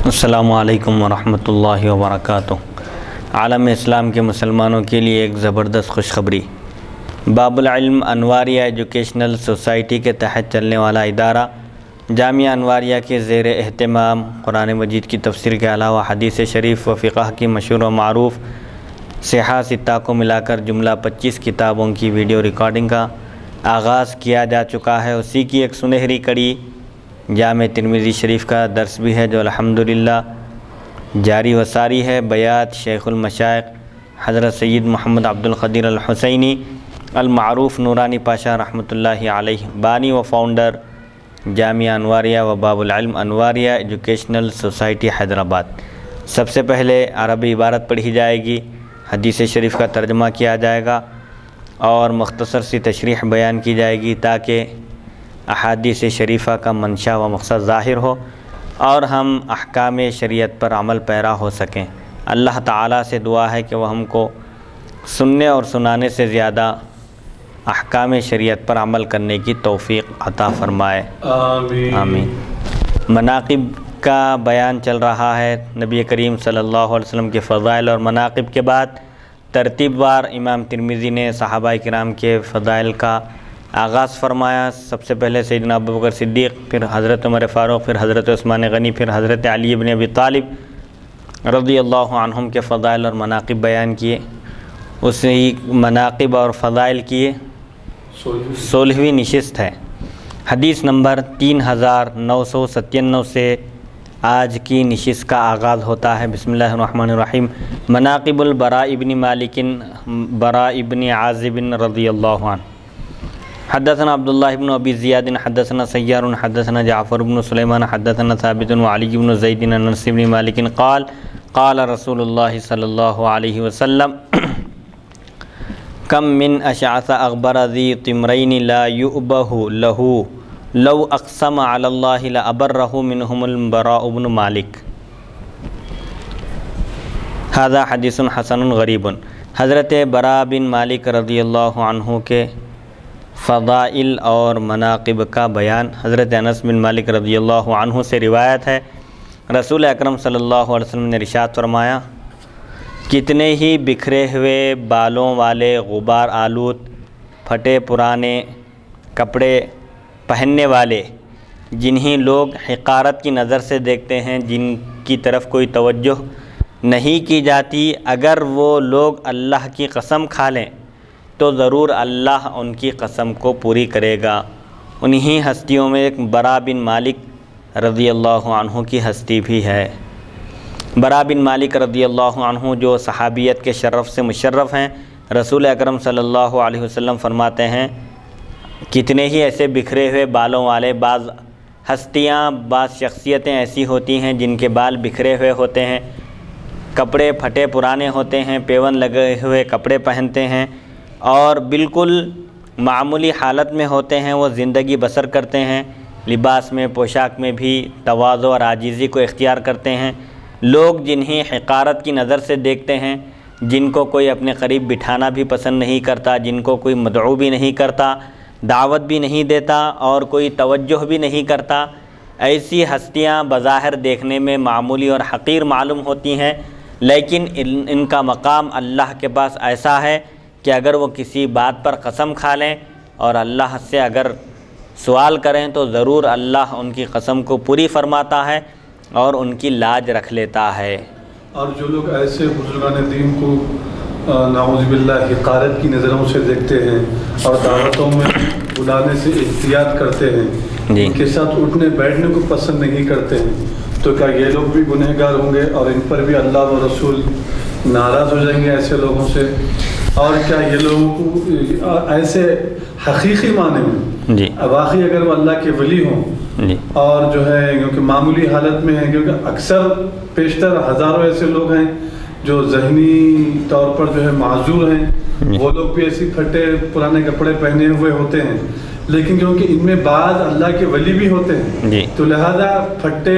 السلام علیکم ورحمۃ اللہ وبرکاتہ۔ عالم اسلام کے مسلمانوں کے لیے ایک زبردست خوشخبری۔ باب العلم انواریہ ایجوکیشنل سوسائٹی کے تحت چلنے والا ادارہ جامعہ انواریہ کے زیر اہتمام قرآن مجید کی تفسیر کے علاوہ حدیث شریف و فقہ کی مشہور و معروف صحیح ستہ کو ملا کر جملہ 25 کتابوں کی ویڈیو ریکارڈنگ کا آغاز کیا جا چکا ہے۔ اسی کی ایک سنہری کڑی جامع ترمذی شریف کا درس بھی ہے، جو الحمدللہ جاری و ساری ہے۔ بیات شیخ المشائخ حضرت سید محمد عبد القدیر الحسینی المعروف نورانی پاشا رحمۃ اللہ علیہ، بانی و فاؤنڈر جامعہ انواریہ و باب العلم انواریہ ایجوکیشنل سوسائٹی حیدرآباد۔ سب سے پہلے عربی عبارت پڑھی جائے گی، حدیث شریف کا ترجمہ کیا جائے گا اور مختصر سی تشریح بیان کی جائے گی تاکہ احادیث شریفہ کا منشا و مقصد ظاہر ہو اور ہم احکام شریعت پر عمل پیرا ہو سکیں۔ اللہ تعالیٰ سے دعا ہے کہ وہ ہم کو سننے اور سنانے سے زیادہ احکام شریعت پر عمل کرنے کی توفیق عطا فرمائے، آمین۔ مناقب کا بیان چل رہا ہے۔ نبی کریم صلی اللہ علیہ وسلم کے فضائل اور مناقب کے بعد ترتیب وار امام ترمذی نے صحابہ کرام کے فضائل کا آغاز فرمایا۔ سب سے پہلے سیدنا ابوبکر صدیق، پھر حضرت عمر فاروق، پھر حضرت عثمان غنی، پھر حضرت علی بن ابی طالب رضی اللہ عنہم کے فضائل اور مناقب بیان کیے۔ اسی مناقب اور فضائل کی 16ویں نشست ہے۔ حدیث نمبر 3997 سے آج کی نشست کا آغاز ہوتا ہے۔ بسم اللہ الرحمن الرحیم۔ مناقب البراء بن مالک براء بن عازب رضی اللہ عنہ۔ حدثنا عبداللہ بن ابی زیاد حدثنا سیار حدثنا جعفر بن سلیمان حدثنا ثابت وعلی بن زید عن انس بن مالک قال قال رسول اللہ صلی اللہ علیہ وسلم کم من اشعث اغبر ذی طمرین لا یؤبہ لہ لو اقسم علی اللہ لابرہ منہم البراء بن مالک۔ ھذا حدیث حسن غریب۔ حضرت براء بن مالک رضی اللہ عنہ کے فضائل اور مناقب کا بیان حضرت انس بن مالک رضی اللہ عنہ سے روایت ہے۔ رسول اکرم صلی اللہ علیہ وسلم نے ارشاد فرمایا، کتنے ہی بکھرے ہوئے بالوں والے غبار آلود پھٹے پرانے کپڑے پہننے والے، جنہیں لوگ حقارت کی نظر سے دیکھتے ہیں، جن کی طرف کوئی توجہ نہیں کی جاتی، اگر وہ لوگ اللہ کی قسم کھا لیں تو ضرور اللہ ان کی قسم کو پوری کرے گا۔ انہی ہستیوں میں ایک براء بن مالک رضی اللہ عنہ کی ہستی بھی ہے۔ براء بن مالک رضی اللہ عنہ جو صحابیت کے شرف سے مشرف ہیں، رسول اکرم صلی اللہ علیہ وسلم فرماتے ہیں، کتنے ہی ایسے بکھرے ہوئے بالوں والے بعض ہستیاں، بعض شخصیتیں ایسی ہوتی ہیں جن کے بال بکھرے ہوئے ہوتے ہیں، کپڑے پھٹے پرانے ہوتے ہیں، پیون لگے ہوئے کپڑے پہنتے ہیں اور بالکل معمولی حالت میں ہوتے ہیں، وہ زندگی بسر کرتے ہیں، لباس میں پوشاک میں بھی تواضع اور عاجزی کو اختیار کرتے ہیں۔ لوگ جنہیں حقارت کی نظر سے دیکھتے ہیں، جن کو کوئی اپنے قریب بٹھانا بھی پسند نہیں کرتا، جن کو کوئی مدعو بھی نہیں کرتا، دعوت بھی نہیں دیتا اور کوئی توجہ بھی نہیں کرتا، ایسی ہستیاں بظاہر دیکھنے میں معمولی اور حقیر معلوم ہوتی ہیں، لیکن ان کا مقام اللہ کے پاس ایسا ہے کہ اگر وہ کسی بات پر قسم کھا لیں اور اللہ سے اگر سوال کریں تو ضرور اللہ ان کی قسم کو پوری فرماتا ہے اور ان کی لاج رکھ لیتا ہے۔ اور جو لوگ ایسے بزرگان دین کو نعوذ باللہ حقارت کی نظروں سے دیکھتے ہیں اور دعوتوں میں بلانے سے احتیاط کرتے ہیں، ان کے ساتھ اٹھنے بیٹھنے کو پسند نہیں کرتے ہیں، تو کیا یہ لوگ بھی گنہگار ہوں گے اور ان پر بھی اللہ و رسول ناراض ہو جائیں گے ایسے لوگوں سے؟ اور کیا یہ لوگوں کو ایسے حقیقی معنی میں واقعی اگر وہ اللہ کے ولی ہوں اور جو ہے کیونکہ معمولی حالت میں ہیں، کیونکہ اکثر بیشتر ہزاروں ایسے لوگ ہیں جو ذہنی طور پر جو ہے معذور ہیں، وہ لوگ بھی ایسی پھٹے پرانے کپڑے پہنے ہوئے ہوتے ہیں، لیکن کیونکہ ان میں بعض اللہ کے ولی بھی ہوتے ہیں تو لہذا پھٹے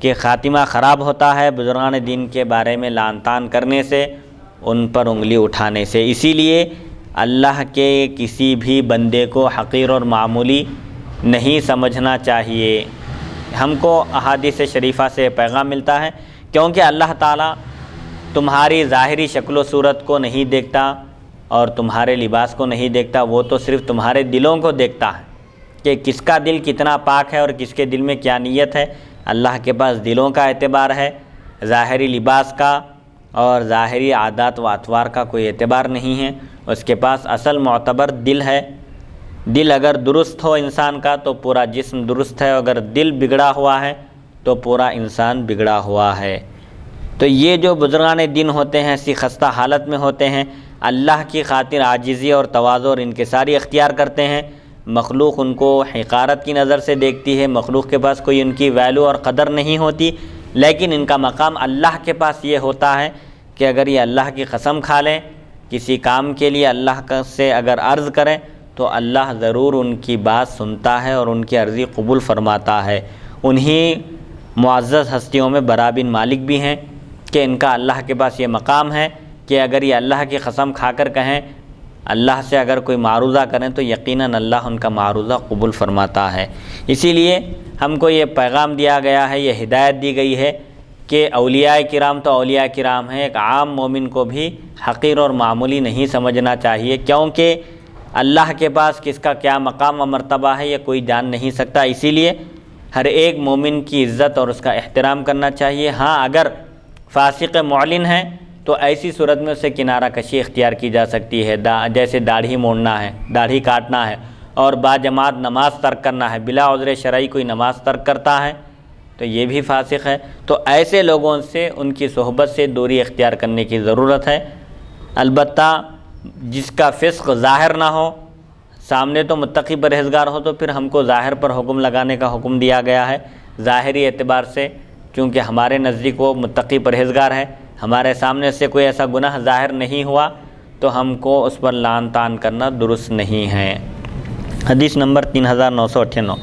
کہ خاتمہ خراب ہوتا ہے بزرگان دین کے بارے میں لعن طعن کرنے سے، ان پر انگلی اٹھانے سے۔ اسی لیے اللہ کے کسی بھی بندے کو حقیر اور معمولی نہیں سمجھنا چاہیے۔ ہم کو احادیث شریفہ سے پیغام ملتا ہے، کیونکہ اللہ تعالیٰ تمہاری ظاہری شکل و صورت کو نہیں دیکھتا اور تمہارے لباس کو نہیں دیکھتا، وہ تو صرف تمہارے دلوں کو دیکھتا ہے کہ کس کا دل کتنا پاک ہے اور کس کے دل میں کیا نیت ہے۔ اللہ کے پاس دلوں کا اعتبار ہے، ظاہری لباس کا اور ظاہری عادات و اطوار کا کوئی اعتبار نہیں ہے۔ اس کے پاس اصل معتبر دل ہے۔ دل اگر درست ہو انسان کا تو پورا جسم درست ہے، اگر دل بگڑا ہوا ہے تو پورا انسان بگڑا ہوا ہے۔ تو یہ جو بزرگان دین ہوتے ہیں ایسی خستہ حالت میں ہوتے ہیں، اللہ کی خاطر عاجزی اور تواضع اور انکساری اختیار کرتے ہیں۔ مخلوق ان کو حقارت کی نظر سے دیکھتی ہے، مخلوق کے پاس کوئی ان کی ویلیو اور قدر نہیں ہوتی، لیکن ان کا مقام اللہ کے پاس یہ ہوتا ہے کہ اگر یہ اللہ کی قسم کھا لیں، کسی کام کے لیے اللہ سے اگر عرض کریں تو اللہ ضرور ان کی بات سنتا ہے اور ان کی عرضی قبول فرماتا ہے۔ انہی معزز ہستیوں میں برا بن مالک بھی ہیں کہ ان کا اللہ کے پاس یہ مقام ہے کہ اگر یہ اللہ کی قسم کھا کر کہیں، اللہ سے اگر کوئی معروضہ کریں تو یقیناً اللہ ان کا معروضہ قبول فرماتا ہے۔ اسی لیے ہم کو یہ پیغام دیا گیا ہے، یہ ہدایت دی گئی ہے کہ اولیاء کرام تو اولیاء کرام ہیں، ایک عام مومن کو بھی حقیر اور معمولی نہیں سمجھنا چاہیے، کیونکہ اللہ کے پاس کس کا کیا مقام و مرتبہ ہے یہ کوئی جان نہیں سکتا۔ اسی لیے ہر ایک مومن کی عزت اور اس کا احترام کرنا چاہیے۔ ہاں اگر فاسق معلن ہے تو ایسی صورت میں اسے کنارہ کشی اختیار کی جا سکتی ہے، جیسے داڑھی موڑنا ہے، داڑھی کاٹنا ہے اور باجماعت نماز ترک کرنا ہے۔ بلا عذر شرعی کوئی نماز ترک کرتا ہے تو یہ بھی فاسق ہے۔ تو ایسے لوگوں سے ان کی صحبت سے دوری اختیار کرنے کی ضرورت ہے۔ البتہ جس کا فسق ظاہر نہ ہو، سامنے تو متقی پرہیزگار ہو، تو پھر ہم کو ظاہر پر حکم لگانے کا حکم دیا گیا ہے۔ ظاہری اعتبار سے چونکہ ہمارے نزدیک وہ متقی پرہیزگار ہے، ہمارے سامنے سے کوئی ایسا گناہ ظاہر نہیں ہوا تو ہم کو اس پر لعن طعن کرنا درست نہیں ہے۔ حدیث نمبر 3998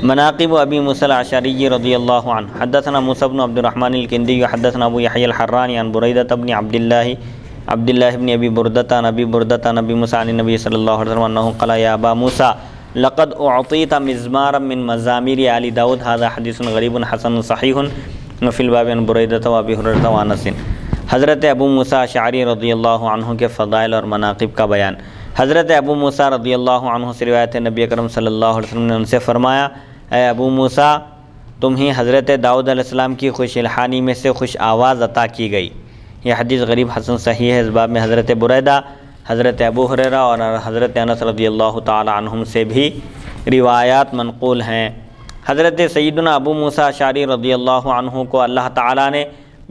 مناقب ابی موسیٰ الاشعری رضی اللہ عنہ حدثنا موسیٰ بن عبد الرحمن الکندی حدثنا ابو یحیی الحرانی عن بریدہ بن عبداللہ بن ابی بردہ عن ابی بردہ عن ابی موسیٰ عن النبی صلی اللہ علیہ وسلم انہ قال یا ابا موسیٰ لقد اعطیت مزمارا من مزامیر آل داؤد هذا حدیث غریب حسن صحیح وفی الباب عن بریدہ و ابی ہریرہ و انس۔ حضرت ابو موسیٰ اشعری رضی اللہ عنہ کے فضائل اور مناقب کا بیان۔ حضرت ابو موسیٰ رضی اللہ عنہ سے روایت ہے، نبی اکرم صلی اللہ علیہ وسلم نے ان سے فرمایا، اے ابو موسیٰ تمہیں حضرت داؤد علیہ السلام کی خوش الحانی میں سے خوش آواز عطا کی گئی۔ یہ حدیث غریب حسن صحیح ہے۔ اس باب میں حضرت بریدہ، حضرت ابو ہریرہ اور حضرت انس رضی اللہ تعالی عنہم سے بھی روایات منقول ہیں۔ حضرت سیدنا ابو موسیٰ اشعری رضی اللہ عنہ کو اللہ تعالیٰ نے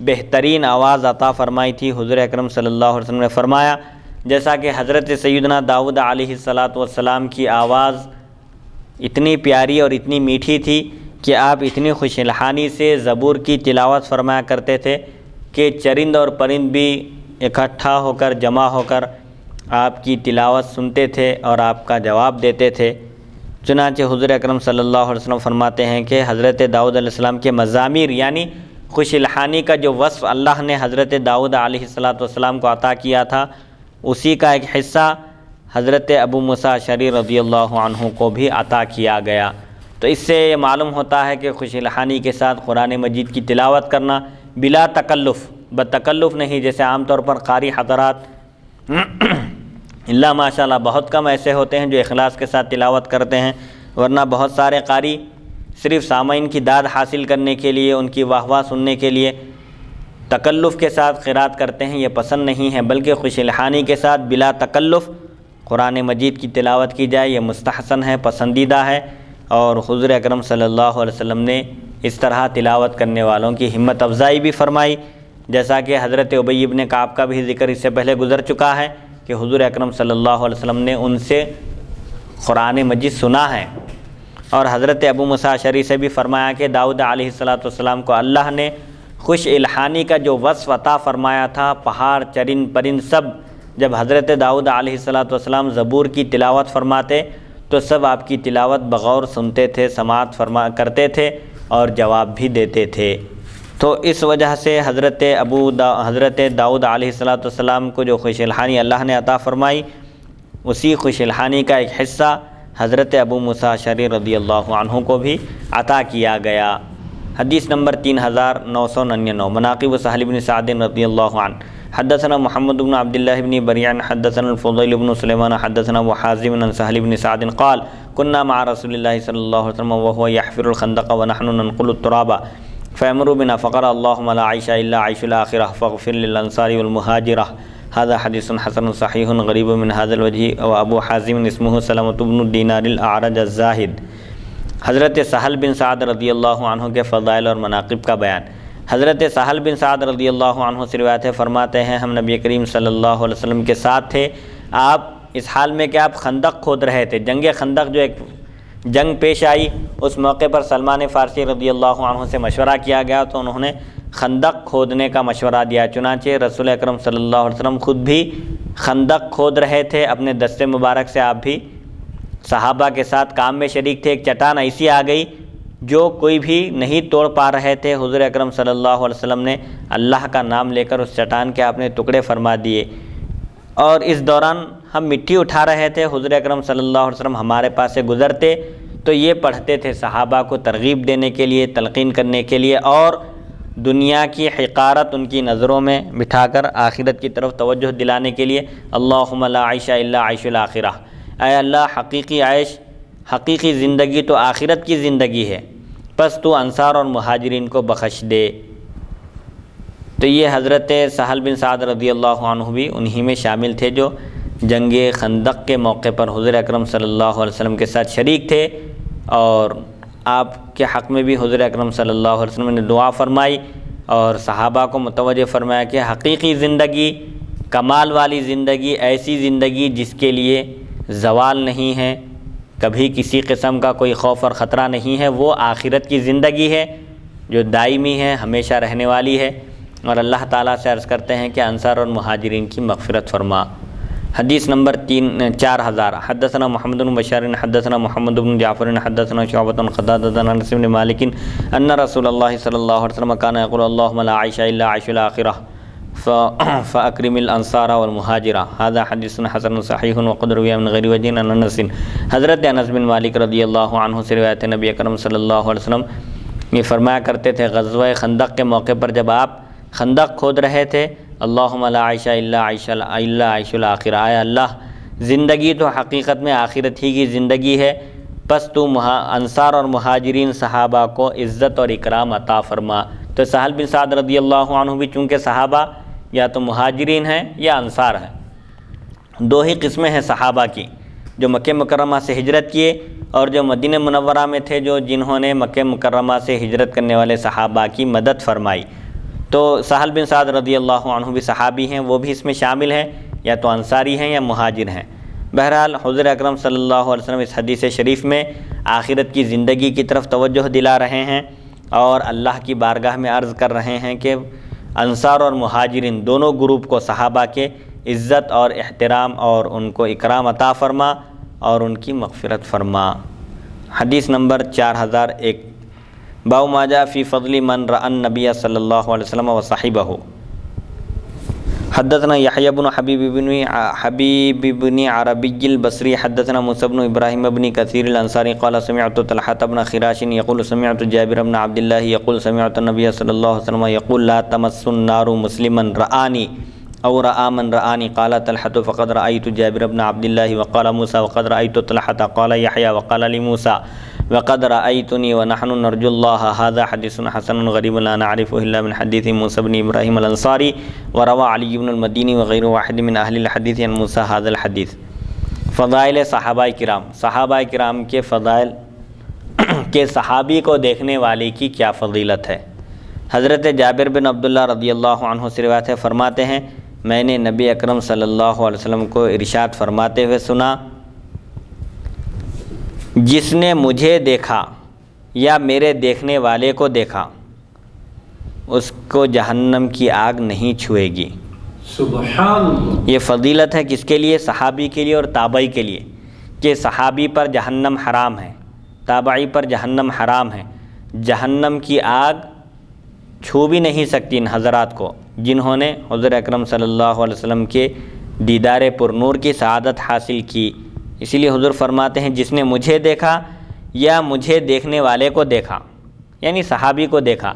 بہترین آواز عطا فرمائی تھی۔ حضور اکرم صلی اللہ علیہ وسلم نے فرمایا، جیسا کہ حضرت سیدنا داؤد علیہ السلام کی آواز اتنی پیاری اور اتنی میٹھی تھی کہ آپ اتنی خوش الحانی سے زبور کی تلاوت فرمایا کرتے تھے کہ چرند اور پرند بھی اکٹھا ہو کر جمع ہو کر آپ کی تلاوت سنتے تھے اور آپ کا جواب دیتے تھے۔ چنانچہ حضور اکرم صلی اللہ علیہ وسلم فرماتے ہیں کہ حضرت داؤد علیہ السلام کے مزامیر یعنی خوش الحانی کا جو وصف اللہ نے حضرت داؤد علیہ السلام کو عطا کیا تھا، اسی کا ایک حصہ حضرت ابو موسیٰ اشعری رضی اللہ عنہ کو بھی عطا کیا گیا۔ تو اس سے یہ معلوم ہوتا ہے کہ خوش الحانی کے ساتھ قرآن مجید کی تلاوت کرنا بلا تکلف، بتکلف نہیں، جیسے عام طور پر قاری حضرات اللہ ماشاءاللہ بہت کم ایسے ہوتے ہیں جو اخلاص کے ساتھ تلاوت کرتے ہیں، ورنہ بہت سارے قاری صرف سامعین کی داد حاصل کرنے کے لیے، ان کی واہ واہ سننے کے لیے تکلف کے ساتھ قرات کرتے ہیں۔ یہ پسند نہیں ہے، بلکہ خوش الحانی کے ساتھ بلا تکلف قرآن مجید کی تلاوت کی جائے، یہ مستحسن ہے، پسندیدہ ہے۔ اور حضور اکرم صلی اللہ علیہ وسلم نے اس طرح تلاوت کرنے والوں کی ہمت افزائی بھی فرمائی، جیسا کہ حضرت ابی بن کعب کا بھی ذکر اس سے پہلے گزر چکا ہے کہ حضور اکرم صلی اللہ علیہ وسلم نے ان سے قرآن مجید سنا ہے۔ اور حضرت ابو موسیٰ اشعری سے بھی فرمایا کہ داؤد علیہ السلام کو اللہ نے خوش الحانی کا جو وصف عطا فرمایا تھا، پہاڑ چرند پرند سب جب حضرت داؤد علیہ السلام زبور کی تلاوت فرماتے تو سب آپ کی تلاوت بغور سنتے تھے، سماعت کرتے تھے اور جواب بھی دیتے تھے۔ تو اس وجہ سے حضرت داؤد علیہ السلام کو جو خوش الحانی اللہ نے عطا فرمائی، اسی خوش الحانی کا ایک حصہ حضرت ابو موسیٰ اشعری رضی اللہ عنہ کو بھی عطا کیا گیا۔ حدیث نمبر 3999، مناقب سہل بن سعد رضی اللہ عنہ۔ حدثنا محمد بن عبد الله بن بريع حدثنا الفضيل بن سليمان حدثنا ابو حازم عن سهل بن سعد قال كنا مع رسول الله صلى الله عليه وسلم وهو يحفر الخندق ونحن ننقل التراب فيأمر بنا فقال اللهم لا عيش الا عيش الاخره فاغفر للانصار والمهاجره۔ هذا حديث حسن صحيح غريب من هذا الوجه، وابو حازم اسمه سلمة بن دینار الاعرج الزاہد۔ حضرت سہل بن سعد رضی اللہ عنہ کے فضائل اور مناقب کا بیان۔ حضرت سہل بن سعد رضی اللہ عنہ سے روایت ہے، فرماتے ہیں ہم نبی کریم صلی اللہ علیہ وسلم کے ساتھ تھے، آپ اس حال میں کہ آپ خندق کھود رہے تھے۔ جنگ خندق جو ایک جنگ پیش آئی، اس موقع پر سلمان فارسی رضی اللہ عنہ سے مشورہ کیا گیا تو انہوں نے خندق کھودنے کا مشورہ دیا۔ چنانچہ رسول اکرم صلی اللہ علیہ وسلم خود بھی خندق کھود رہے تھے، اپنے دستے مبارک سے آپ بھی صحابہ کے ساتھ کام میں شریک تھے۔ ایک چٹان ایسی آ گئی جو کوئی بھی نہیں توڑ پا رہے تھے، حضور اکرم صلی اللہ علیہ وسلم نے اللہ کا نام لے کر اس چٹان کے آپ نے ٹکڑے فرما دیے، اور اس دوران ہم مٹی اٹھا رہے تھے، حضور اکرم صلی اللہ علیہ وسلم ہمارے پاس سے گزرتے تو یہ پڑھتے تھے صحابہ کو ترغیب دینے کے لیے، تلقین کرنے کے لیے، اور دنیا کی حقارت ان کی نظروں میں بٹھا کر آخرت کی طرف توجہ دلانے کے لیے، اللہم لا عیش الا عیش الاخرہ، اے اللہ حقیقی عیش، حقیقی زندگی تو آخرت کی زندگی ہے، پس تو انصار اور مہاجرین کو بخش دے۔ تو یہ حضرت سہل بن سعد رضی اللہ عنہ بھی انہی میں شامل تھے جو جنگ خندق کے موقع پر حضور اکرم صلی اللہ علیہ وسلم کے ساتھ شریک تھے، اور آپ کے حق میں بھی حضور اکرم صلی اللہ علیہ وسلم نے دعا فرمائی اور صحابہ کو متوجہ فرمایا کہ حقیقی زندگی، کمال والی زندگی، ایسی زندگی جس کے لیے زوال نہیں ہے، کبھی کسی قسم کا کوئی خوف اور خطرہ نہیں ہے، وہ آخرت کی زندگی ہے جو دائمی ہے، ہمیشہ رہنے والی ہے۔ اور اللہ تعالیٰ سے عرض کرتے ہیں کہ انصار اور مہاجرین کی مغفرت فرما۔ حدیث نمبر 4000، حدثنا محمد بن بشار حدثنا محمد بن جعفر حدثنا شعبة قتادة عن انس بن مالك ان رسول اللہ صلی اللہ علیہ وسلم كان يقول اللهم لا عيش الا عيش الاخرة فاکرم الانصار والمہاجرہ۔ هذا حدیث حسن صحیح وقد روی من غیر وجہ عن انس۔ حضرت انس بن مالک رضی اللہ عنہ سے روایت ہے، نبی اکرم صلی اللہ علیہ وسلم یہ فرمایا کرتے تھے غزوہ خندق کے موقع پر جب آپ خندق کھود رہے تھے، اللہم لا عیش الا عیش الاخرہ، اے اللہ زندگی تو حقیقت میں آخرت ہی کی زندگی ہے، پس تو انصار اور مہاجرین صحابہ کو عزت اور اکرام عطا فرما۔ تو سہل بن سعد رضی اللہ عنہ بھی چونکہ صحابہ یا تو مہاجرین ہیں یا انصار ہیں، دو ہی قسمیں ہیں صحابہ کی، جو مکہ مکرمہ سے ہجرت کیے اور جو مدینہ منورہ میں تھے، جو جنہوں نے مکہ مکرمہ سے ہجرت کرنے والے صحابہ کی مدد فرمائی۔ تو سہل بن سعد رضی اللہ عنہ بھی صحابی ہیں، وہ بھی اس میں شامل ہیں، یا تو انصاری ہیں یا مہاجر ہیں۔ بہرحال حضور اکرم صلی اللہ علیہ وسلم اس حدیث شریف میں آخرت کی زندگی کی طرف توجہ دلا رہے ہیں اور اللہ کی بارگاہ میں عرض کر رہے ہیں کہ انصار اور مہاجرین دونوں گروپ کو صحابہ کے عزت اور احترام اور ان کو اکرام عطا فرما اور ان کی مغفرت فرما۔ حدیث نمبر 4001، باب ما جاء فی فضل من رأى النبی صلی اللہ علیہ وسلم وصحبہ۔ حدثنا يحيى بن حبيب بن عربي البصري حدثنا موسى بن ابراهيم بن كثير الانصاري قال سمعت طلحة بن خراش يقول سمعت جابر بن عبد الله يقول سمعت النبي صلى الله عليه وسلم يقول لا تمس النار مسلما رآني او رأى من رآني قال طلحة فقد رأيت جابر بن عبد الله وقال موسى وقد رأيت طلحة قال يحيى وقال لموسى وقد رأيتني ونحن نرجو الله۔ هذا حديث حسن غريب لا نعرفه إلا من حديث موسى بن إبراهيم الأنصاري، وروى علي بن المديني وغير واحد من أهل الحديث عن موسى هذا الحديث۔ فضائل صحابہ کرام، صحابہ کرام کے فضائل کہ صحابی کو دیکھنے والے کی کیا فضیلت ہے۔ حضرت جابر بن عبداللہ رضی اللہ عنہ سے روایت ہے، فرماتے ہیں میں نے نبی اکرم صلی اللہ علیہ وسلم کو ارشاد فرماتے ہوئے سنا، جس نے مجھے دیکھا یا میرے دیکھنے والے کو دیکھا اس کو جہنم کی آگ نہیں چھوئے گی۔ سبحان اللہ۔ یہ فضیلت ہے کس کے لیے؟ صحابی کے لیے اور تابعی کے لیے، کہ صحابی پر جہنم حرام ہے، تابعی پر جہنم حرام ہے۔ جہنم کی آگ چھو بھی نہیں سکتی ان حضرات کو جنہوں نے حضور اکرم صلی اللہ علیہ وسلم کے دیدار پر نور کی سعادت حاصل کی۔ اسی لیے حضور فرماتے ہیں جس نے مجھے دیکھا یا مجھے دیکھنے والے کو دیکھا، یعنی صحابی کو دیکھا،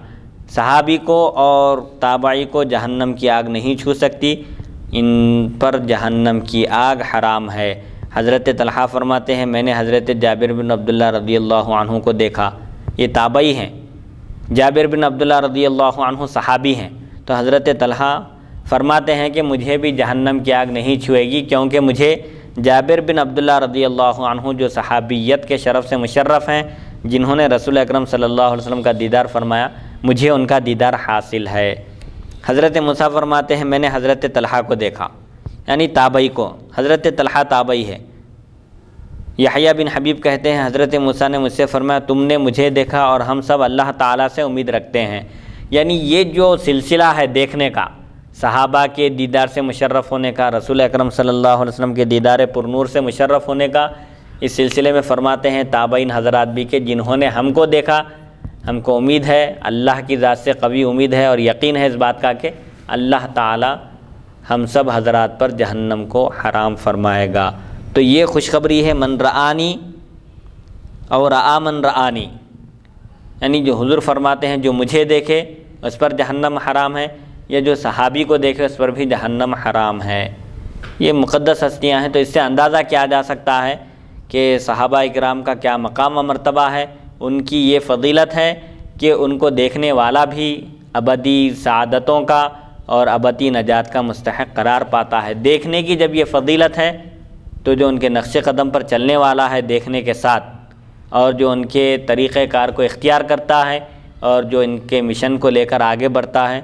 صحابی کو اور تابعی کو جہنم کی آگ نہیں چھو سکتی، ان پر جہنم کی آگ حرام ہے۔ حضرت طلحہ فرماتے ہیں میں نے حضرت جابر بن عبداللہ رضی اللہ عنہ کو دیکھا، یہ تابعی ہیں، جابر بن عبداللہ رضی اللہ عنہ صحابی ہیں، تو حضرت طلحہ فرماتے ہیں کہ مجھے بھی جہنم کی آگ نہیں چھوئے گی، کیونکہ مجھے جابر بن عبداللہ رضی اللہ عنہ جو صحابیت کے شرف سے مشرف ہیں، جنہوں نے رسول اکرم صلی اللہ علیہ وسلم کا دیدار فرمایا، مجھے ان کا دیدار حاصل ہے۔ حضرت موسیٰ فرماتے ہیں میں نے حضرت طلحہ کو دیکھا، یعنی تابعی کو، حضرت طلحہ تابعی ہے۔ یحییٰ بن حبیب کہتے ہیں حضرت موسیٰ نے مجھ سے فرمایا تم نے مجھے دیکھا اور ہم سب اللہ تعالیٰ سے امید رکھتے ہیں۔ یعنی یہ جو سلسلہ ہے دیکھنے کا، صحابہ کے دیدار سے مشرف ہونے کا، رسول اکرم صلی اللہ علیہ وسلم کے دیدار پر نور سے مشرف ہونے کا، اس سلسلے میں فرماتے ہیں تابعین حضرات بھی کہ جنہوں نے ہم کو دیکھا، ہم کو امید ہے، اللہ کی ذات سے قوی امید ہے اور یقین ہے اس بات کا کہ اللہ تعالی ہم سب حضرات پر جہنم کو حرام فرمائے گا۔ تو یہ خوشخبری ہے من رآنی اور رآ من رآنی، یعنی جو حضور فرماتے ہیں جو مجھے دیکھے اس پر جہنم حرام ہے، یا جو صحابی کو دیکھے اس پر بھی جہنم حرام ہے۔ یہ مقدس ہستیاں ہیں، تو اس سے اندازہ کیا جا سکتا ہے کہ صحابہ اکرام کا کیا مقام و مرتبہ ہے، ان کی یہ فضیلت ہے کہ ان کو دیکھنے والا بھی ابدی سعادتوں کا اور ابدی نجات کا مستحق قرار پاتا ہے۔ دیکھنے کی جب یہ فضیلت ہے تو جو ان کے نقش قدم پر چلنے والا ہے دیکھنے کے ساتھ، اور جو ان کے طریقہ کار کو اختیار کرتا ہے اور جو ان کے مشن کو لے کر آگے بڑھتا ہے،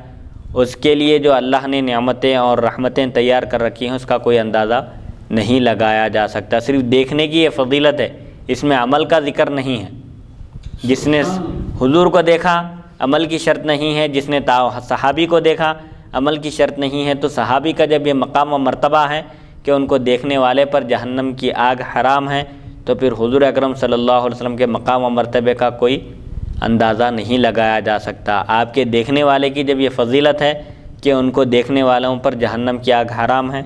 اس کے لیے جو اللہ نے نعمتیں اور رحمتیں تیار کر رکھی ہیں اس کا کوئی اندازہ نہیں لگایا جا سکتا۔ صرف دیکھنے کی یہ فضیلت ہے، اس میں عمل کا ذکر نہیں ہے۔ جس نے حضور کو دیکھا عمل کی شرط نہیں ہے، جس نے صحابی کو دیکھا عمل کی شرط نہیں ہے۔ تو صحابی کا جب یہ مقام و مرتبہ ہے کہ ان کو دیکھنے والے پر جہنم کی آگ حرام ہے، تو پھر حضور اکرم صلی اللہ علیہ وسلم کے مقام و مرتبے کا کوئی اندازہ نہیں لگایا جا سکتا۔ آپ کے دیکھنے والے کی جب یہ فضیلت ہے کہ ان کو دیکھنے والوں پر جہنم کی آگ حرام ہے۔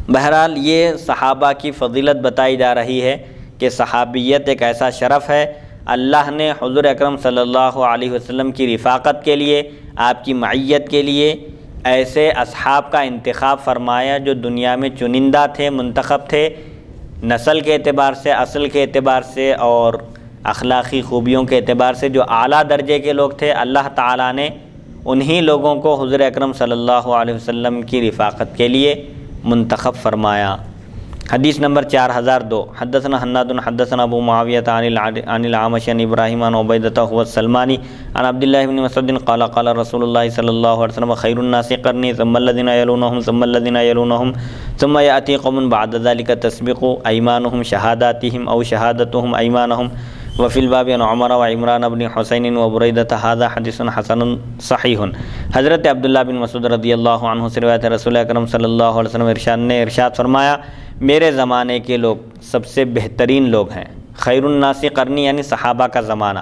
بہرحال یہ صحابہ کی فضیلت بتائی جا رہی ہے کہ صحابیت ایک ایسا شرف ہے، اللہ نے حضور اکرم صلی اللہ علیہ وسلم کی رفاقت کے لیے، آپ کی معیت کے لیے ایسے اصحاب کا انتخاب فرمایا جو دنیا میں چنندہ تھے، منتخب تھے، نسل کے اعتبار سے، اصل کے اعتبار سے اور اخلاقی خوبیوں کے اعتبار سے جو اعلیٰ درجے کے لوگ تھے۔ اللہ تعالیٰ نے انہی لوگوں کو حضور اکرم صلی اللہ علیہ وسلم کی رفاقت کے لیے منتخب فرمایا۔ حدیث نمبر 4002 حدثنا حناد حدثنا ابو معاویہ عن العامش عن ابراہیم عن عبیدۃ هو السلمانی عن عبد الله بن مسعود قال قال رسول الله صلی اللہ علیہ وسلم خیر الناس قرنی ثم الذين يلونهم ثم الذين يلونهم ثم يأتي قوم بعد ذلك تسبق ايمانهم شهاداتهم او شهادتهم ايمانهم وفي الباب عن عمر وعمران بن حسین وبریدۃ هذا حدیث حسن صحیح۔ حضرت عبداللہ بن مسعود رضی اللہ عنہ سے روایت ہے رسول اکرم صلی اللہ علیہ وسلم نے ارشاد فرمایا میرے زمانے کے لوگ سب سے بہترین لوگ ہیں۔ خیر الناس قرنی یعنی صحابہ کا زمانہ،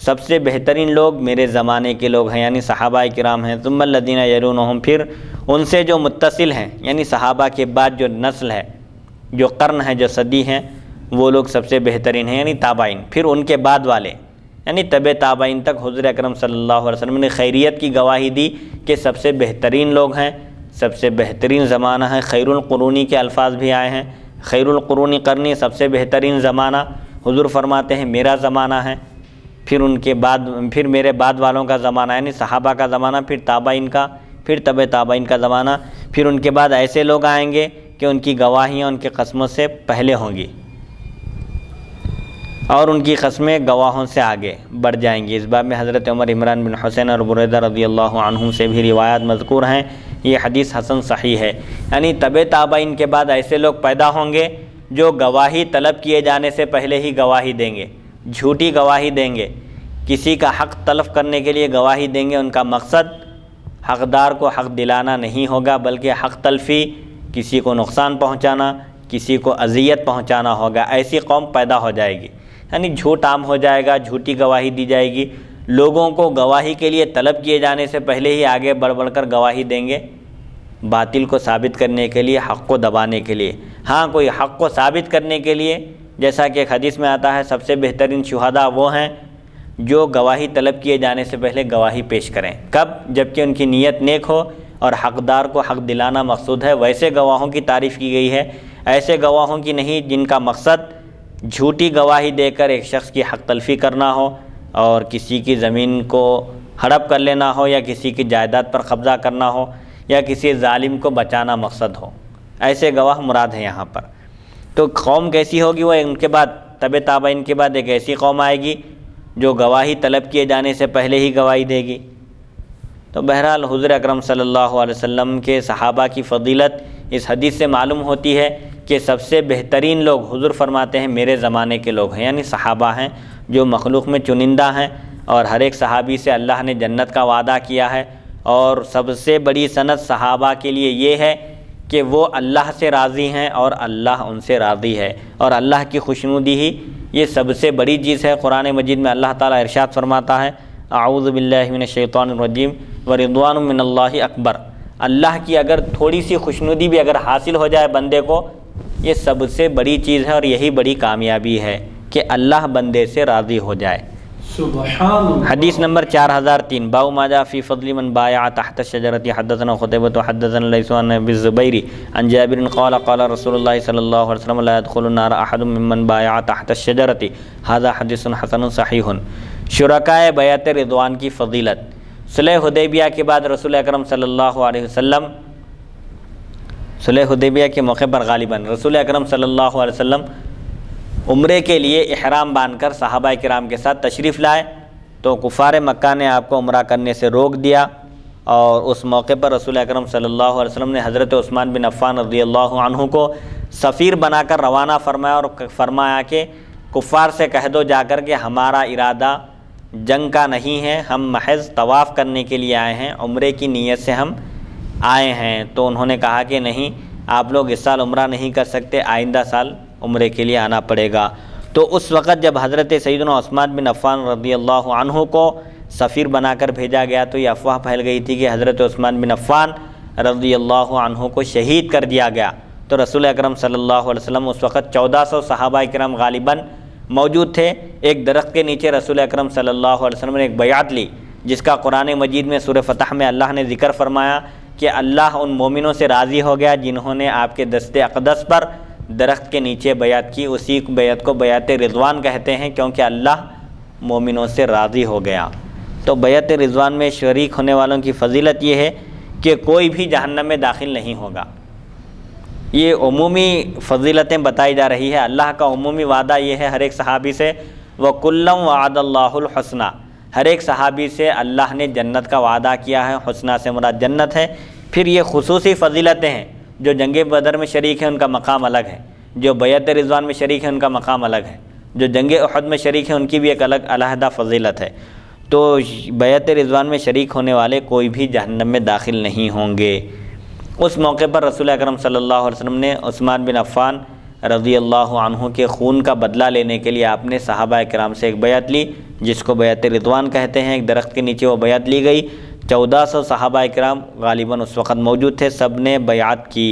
سب سے بہترین لوگ میرے زمانے کے لوگ ہیں یعنی صحابہ کرام ہیں۔ ثم الذین یلونہم پھر ان سے جو متصل ہیں یعنی صحابہ کے بعد جو نسل ہے، جو قرن ہے، جو صدی ہیں، وہ لوگ سب سے بہترین ہیں یعنی تابعین۔ پھر ان کے بعد والے یعنی تبع تابعین تک حضور اکرم صلی اللہ علیہ وسلم نے خیریت کی گواہی دی کہ سب سے بہترین لوگ ہیں، سب سے بہترین زمانہ ہے۔ خیر القرونی کے الفاظ بھی آئے ہیں، خیر القرونی قرنی سب سے بہترین زمانہ، حضور فرماتے ہیں میرا زمانہ ہے، پھر ان کے بعد پھر میرے بعد والوں کا زمانہ یعنی صحابہ کا زمانہ، پھر تابعین کا، پھر تبع تابعین کا زمانہ، پھر ان کے بعد ایسے لوگ آئیں گے کہ ان کی گواہیاں ان کے قسموں سے پہلے ہوں گی اور ان کی قسمیں گواہوں سے آگے بڑھ جائیں گی۔ اس باب میں حضرت عمر، عمران بن حسین اور بریدہ رضی اللہ عنہم سے بھی روایات مذکور ہیں۔ یہ حدیث حسن صحیح ہے، یعنی تبع تابعین کے بعد ایسے لوگ پیدا ہوں گے جو گواہی طلب کیے جانے سے پہلے ہی گواہی دیں گے، جھوٹی گواہی دیں گے، کسی کا حق تلف کرنے کے لیے گواہی دیں گے۔ ان کا مقصد حقدار کو حق دلانا نہیں ہوگا بلکہ حق تلفی، کسی کو نقصان پہنچانا، کسی کو اذیت پہنچانا ہوگا۔ ایسی قوم پیدا ہو جائے گی یعنی جھوٹ عام ہو جائے گا، جھوٹی گواہی دی جائے گی، لوگوں کو گواہی کے لیے طلب کیے جانے سے پہلے ہی آگے بڑھ بڑھ کر گواہی دیں گے باطل کو ثابت کرنے کے لیے، حق کو دبانے کے لیے۔ ہاں کوئی حق کو ثابت کرنے کے لیے، جیسا کہ ایک حدیث میں آتا ہے سب سے بہترین شہداء وہ ہیں جو گواہی طلب کیے جانے سے پہلے گواہی پیش کریں۔ کب؟ جبکہ ان کی نیت نیک ہو اور حقدار کو حق دلانا مقصود ہے۔ ویسے گواہوں کی تعریف کی گئی ہے، ایسے گواہوں کی نہیں جن کا مقصد جھوٹی گواہی دے کر ایک شخص کی حق تلفی کرنا ہو اور کسی کی زمین کو ہڑپ کر لینا ہو یا کسی کی جائیداد پر قبضہ کرنا ہو یا کسی ظالم کو بچانا مقصد ہو، ایسے گواہ مراد ہیں یہاں پر۔ تو قوم کیسی ہوگی؟ وہ ان کے بعد تبع تابعین کے بعد ایک ایسی قوم آئے گی جو گواہی طلب کیے جانے سے پہلے ہی گواہی دے گی۔ تو بہرحال حضور اکرم صلی اللہ علیہ وسلم کے صحابہ کی فضیلت اس حدیث سے معلوم ہوتی ہے کہ سب سے بہترین لوگ حضور فرماتے ہیں میرے زمانے کے لوگ ہیں، یعنی صحابہ ہیں جو مخلوق میں چنندہ ہیں، اور ہر ایک صحابی سے اللہ نے جنت کا وعدہ کیا ہے، اور سب سے بڑی سند صحابہ کے لیے یہ ہے کہ وہ اللہ سے راضی ہیں اور اللہ ان سے راضی ہے، اور اللہ کی خوشنودی ہی یہ سب سے بڑی چیز ہے۔ قرآن مجید میں اللہ تعالیٰ ارشاد فرماتا ہے اعوذ باللہ من الشیطان الرجیم ورضوان من اللہ اکبر۔ اللہ کی اگر تھوڑی سی خوشنودی بھی اگر حاصل ہو جائے بندے کو، یہ سب سے بڑی چیز ہے اور یہی بڑی کامیابی ہے کہ اللہ بندے سے راضی ہو جائے۔ سبحان اللہ۔ حدیث نمبر 4003 باب ما جاء فی فضل من بايع تحت الشجرة حدثنا قتيبة حدثنا ليث عن ابي الزبير عن جابر قال قال رسول الله صلى الله عليه وسلم لا يدخل النار احد ممن بايع تحت الشجرة هذا حدیث حسن صحیح۔ شرکائے بیعت رضوان کی فضیلت۔ صلح حدیبیہ کے بعد رسول اکرم صلی اللہ علیہ وسلم صلح حدیبیہ کے موقع پر غالباً رسول اکرم صلی اللہ علیہ وسلم عمرے کے لیے احرام باندھ کر صحابہ کرام کے ساتھ تشریف لائے، تو کفار مکہ نے آپ کو عمرہ کرنے سے روک دیا، اور اس موقع پر رسول اکرم صلی اللہ علیہ وسلم نے حضرت عثمان بن عفان رضی اللہ عنہ کو سفیر بنا کر روانہ فرمایا اور فرمایا کہ کفار سے کہہ دو جا کر کہ ہمارا ارادہ جنگ کا نہیں ہے، ہم محض طواف کرنے کے لیے آئے ہیں، عمرے کی نیت سے ہم آئے ہیں۔ تو انہوں نے کہا کہ نہیں، آپ لوگ اس سال عمرہ نہیں کر سکتے، آئندہ سال عمرے کے لیے آنا پڑے گا۔ تو اس وقت جب حضرت سیدنا عثمان بن عفان رضی اللہ عنہ کو سفیر بنا کر بھیجا گیا تو یہ افواہ پھیل گئی تھی کہ حضرت عثمان بن عفان رضی اللہ عنہ کو شہید کر دیا گیا۔ تو رسول اکرم صلی اللہ علیہ وسلم اس وقت 1400 صحابہ کرام غالباً موجود تھے۔ ایک درخت کے نیچے رسول اکرم صلی اللہ علیہ وسلم نے ایک بیعت لی، جس کا قرآن مجید میں سورہ فتح میں اللہ نے ذکر فرمایا کہ اللہ ان مومنوں سے راضی ہو گیا جنہوں نے آپ کے دست اقدس پر درخت کے نیچے بیعت کی۔ اسی بیعت کو بیعت رضوان کہتے ہیں، کیونکہ اللہ مومنوں سے راضی ہو گیا۔ تو بیعت رضوان میں شریک ہونے والوں کی فضیلت یہ ہے کہ کوئی بھی جہنم میں داخل نہیں ہوگا۔ یہ عمومی فضیلتیں بتائی جا رہی ہے۔ اللہ کا عمومی وعدہ یہ ہے ہر ایک صحابی سے، وَكُلًّا وَعَدَ اللَّهُ الْحُسْنَى، ہر ایک صحابی سے اللہ نے جنت کا وعدہ کیا ہے۔ حسنہ سے مراد جنت ہے۔ پھر یہ خصوصی فضیلتیں ہیں، جو جنگ بدر میں شریک ہیں ان کا مقام الگ ہے، جو بیعت رضوان میں شریک ہیں ان کا مقام الگ ہے، جو جنگ احد میں شریک ہیں ان کی بھی ایک الگ علیحدہ فضیلت ہے۔ تو بیعت رضوان میں شریک ہونے والے کوئی بھی جہنم میں داخل نہیں ہوں گے۔ اس موقع پر رسول اکرم صلی اللہ علیہ وسلم نے عثمان بن عفان رضی اللہ عنہ کے خون کا بدلہ لینے کے لیے آپ نے صحابہ کرام سے ایک بیعت لی، جس کو بیعت رضوان کہتے ہیں۔ ایک درخت کے نیچے وہ بیعت لی گئی۔ 1400 صحابہ کرام غالباً اس وقت موجود تھے، سب نے بیعت کی۔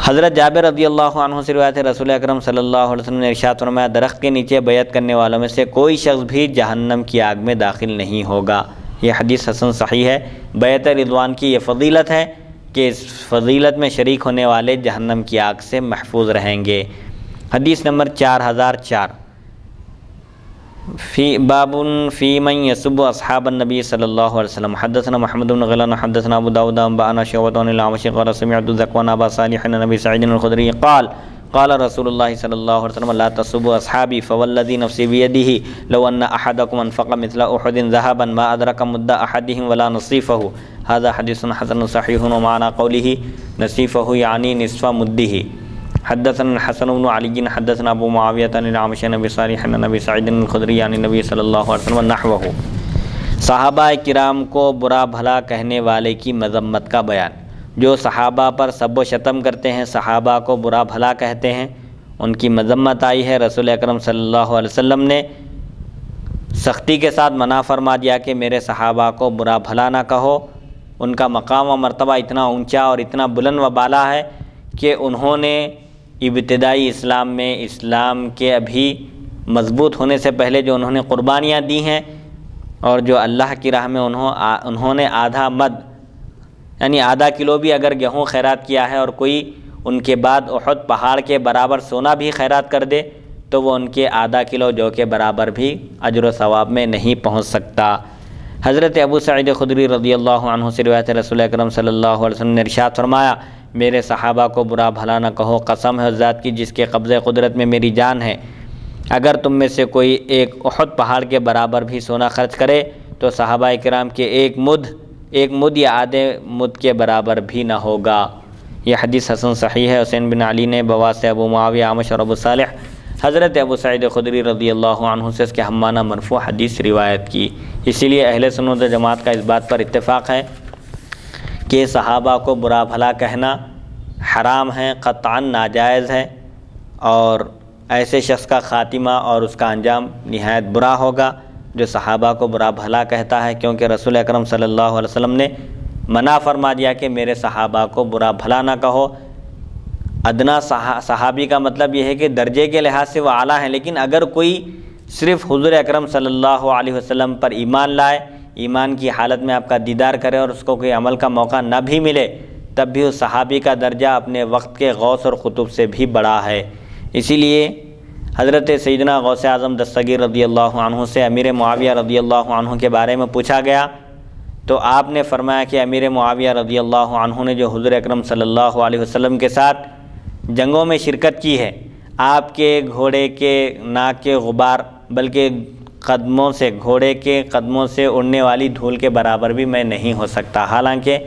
حضرت جابر رضی اللہ عنہ سے روایت ہے رسول اکرم صلی اللہ علیہ وسلم نے ارشاد فرمایا درخت کے نیچے بیعت کرنے والوں میں سے کوئی شخص بھی جہنم کی آگ میں داخل نہیں ہوگا۔ یہ حدیث حسن صحیح ہے۔ بیعت رضوان کی یہ فضیلت ہے کہ اس فضیلت میں شریک ہونے والے جہنم کی آگ سے محفوظ رہیں گے۔ حدیث نمبر 4004 باب فی من یسب اصحاب النبی صلی اللہ علیہ وسلم حدثنا محمد بن غیلان حدثنا ابو داود انبانا شعبۃ عن الاعمش قال سمعت ذکوان ابا صالح عن ابی سعید الخدری قال قال رسول اللہ صلی اللہ علیہ وسلم لا تسبوا اصحابی فوالذی نفسی بیدہ لو ان احدکم انفق مثل احد ذهبا ما ادرک مد احدهم ولا نصیفه هذا حدیث حسن صحیح ومعنى قوله نصیفه یعنی نصف مده۔ حدثنا الحسن بن علی حدثنا ابو معاویہ عن الاعمش عن ابی صالح عن ابی سعید الخدری عن النبی صلی اللہ علیہ وسلم نحوه۔ صحابہ کرام کو برا بھلا کہنے والے کی مذمت کا بیان۔ جو صحابہ پر سب و شتم کرتے ہیں، صحابہ کو برا بھلا کہتے ہیں، ان کی مذمت آئی ہے۔ رسول اکرم صلی اللہ علیہ وسلم نے سختی کے ساتھ منع فرما دیا کہ میرے صحابہ کو برا بھلا نہ کہو۔ ان کا مقام و مرتبہ اتنا اونچا اور اتنا بلند و بالا ہے کہ انہوں نے ابتدائی اسلام میں، اسلام کے ابھی مضبوط ہونے سے پہلے جو انہوں نے قربانیاں دی ہیں، اور جو اللہ کی راہ میں انہوں نے آدھا مد یعنی آدھا کلو بھی اگر گیہوں خیرات کیا ہے، اور کوئی ان کے بعد احد پہاڑ کے برابر سونا بھی خیرات کر دے تو وہ ان کے آدھا کلو جو کے برابر بھی اجر و ثواب میں نہیں پہنچ سکتا۔ حضرت ابو سعید خدری رضی اللہ عنہ سے روایت ہے، رسول اکرم صلی اللہ علیہ وسلم نے ارشاد فرمایا، میرے صحابہ کو برا بھلا نہ کہو، قسم ہے اس ذات کی جس کے قبضہ قدرت میں میری جان ہے، اگر تم میں سے کوئی ایک احد پہاڑ کے برابر بھی سونا خرچ کرے تو صحابہ کرام کے ایک مد یا آدھے مد کے برابر بھی نہ ہوگا۔ یہ حدیث حسن صحیح ہے۔ حسین بن علی نے بواسطہ ابو معاویہ، اعمش اور ابو صالح حضرت ابو سعید خدری رضی اللہ عنہ سے اس کے ہم معنی مرفوع حدیث روایت کی۔ اسی لیے اہل سنت و جماعت کا اس بات پر اتفاق ہے کہ صحابہ کو برا بھلا کہنا حرام ہے، قطعاً ناجائز ہے، اور ایسے شخص کا خاتمہ اور اس کا انجام نہایت برا ہوگا جو صحابہ کو برا بھلا کہتا ہے، کیونکہ رسول اکرم صلی اللہ علیہ وسلم نے منع فرما دیا کہ میرے صحابہ کو برا بھلا نہ کہو۔ ادنا صحابی کا مطلب یہ ہے کہ درجے کے لحاظ سے وہ اعلیٰ ہیں، لیکن اگر کوئی صرف حضور اکرم صلی اللہ علیہ وسلم پر ایمان لائے، ایمان کی حالت میں آپ کا دیدار کرے اور اس کو کوئی عمل کا موقع نہ بھی ملے، تب بھی اس صحابی کا درجہ اپنے وقت کے غوث اور قطب سے بھی بڑا ہے۔ اسی لیے حضرت سیدنا غوث اعظم دستگیر رضی اللہ عنہ سے امیر معاویہ رضی اللہ عنہ کے بارے میں پوچھا گیا تو آپ نے فرمایا کہ امیر معاویہ رضی اللہ عنہ نے جو حضور اکرم صلی اللہ علیہ وسلم کے ساتھ جنگوں میں شرکت کی ہے، آپ کے گھوڑے کے ناک کے غبار بلکہ گھوڑے کے قدموں سے اڑنے والی دھول کے برابر بھی میں نہیں ہو سکتا۔ حالانکہ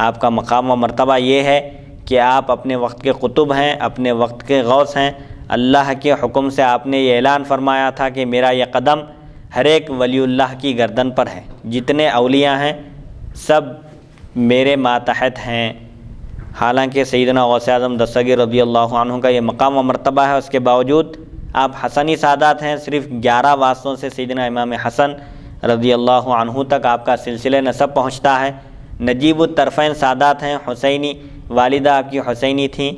آپ کا مقام و مرتبہ یہ ہے کہ آپ اپنے وقت کے قطب ہیں، اپنے وقت کے غوث ہیں۔ اللہ کے حکم سے آپ نے یہ اعلان فرمایا تھا کہ میرا یہ قدم ہر ایک ولی اللہ کی گردن پر ہے، جتنے اولیاء ہیں سب میرے ماتحت ہیں۔ حالانکہ سیدنا غوث اعظم دستگیر رضی اللہ عنہ کا یہ مقام و مرتبہ ہے، اس کے باوجود آپ حسنی سادات ہیں۔ صرف 11 واسطوں سے سیدنا امام حسن رضی اللہ عنہ تک آپ کا سلسلہ نسب پہنچتا ہے۔ نجیب الطرفین سادات ہیں، حسینی، والدہ آپ کی حسینی تھیں،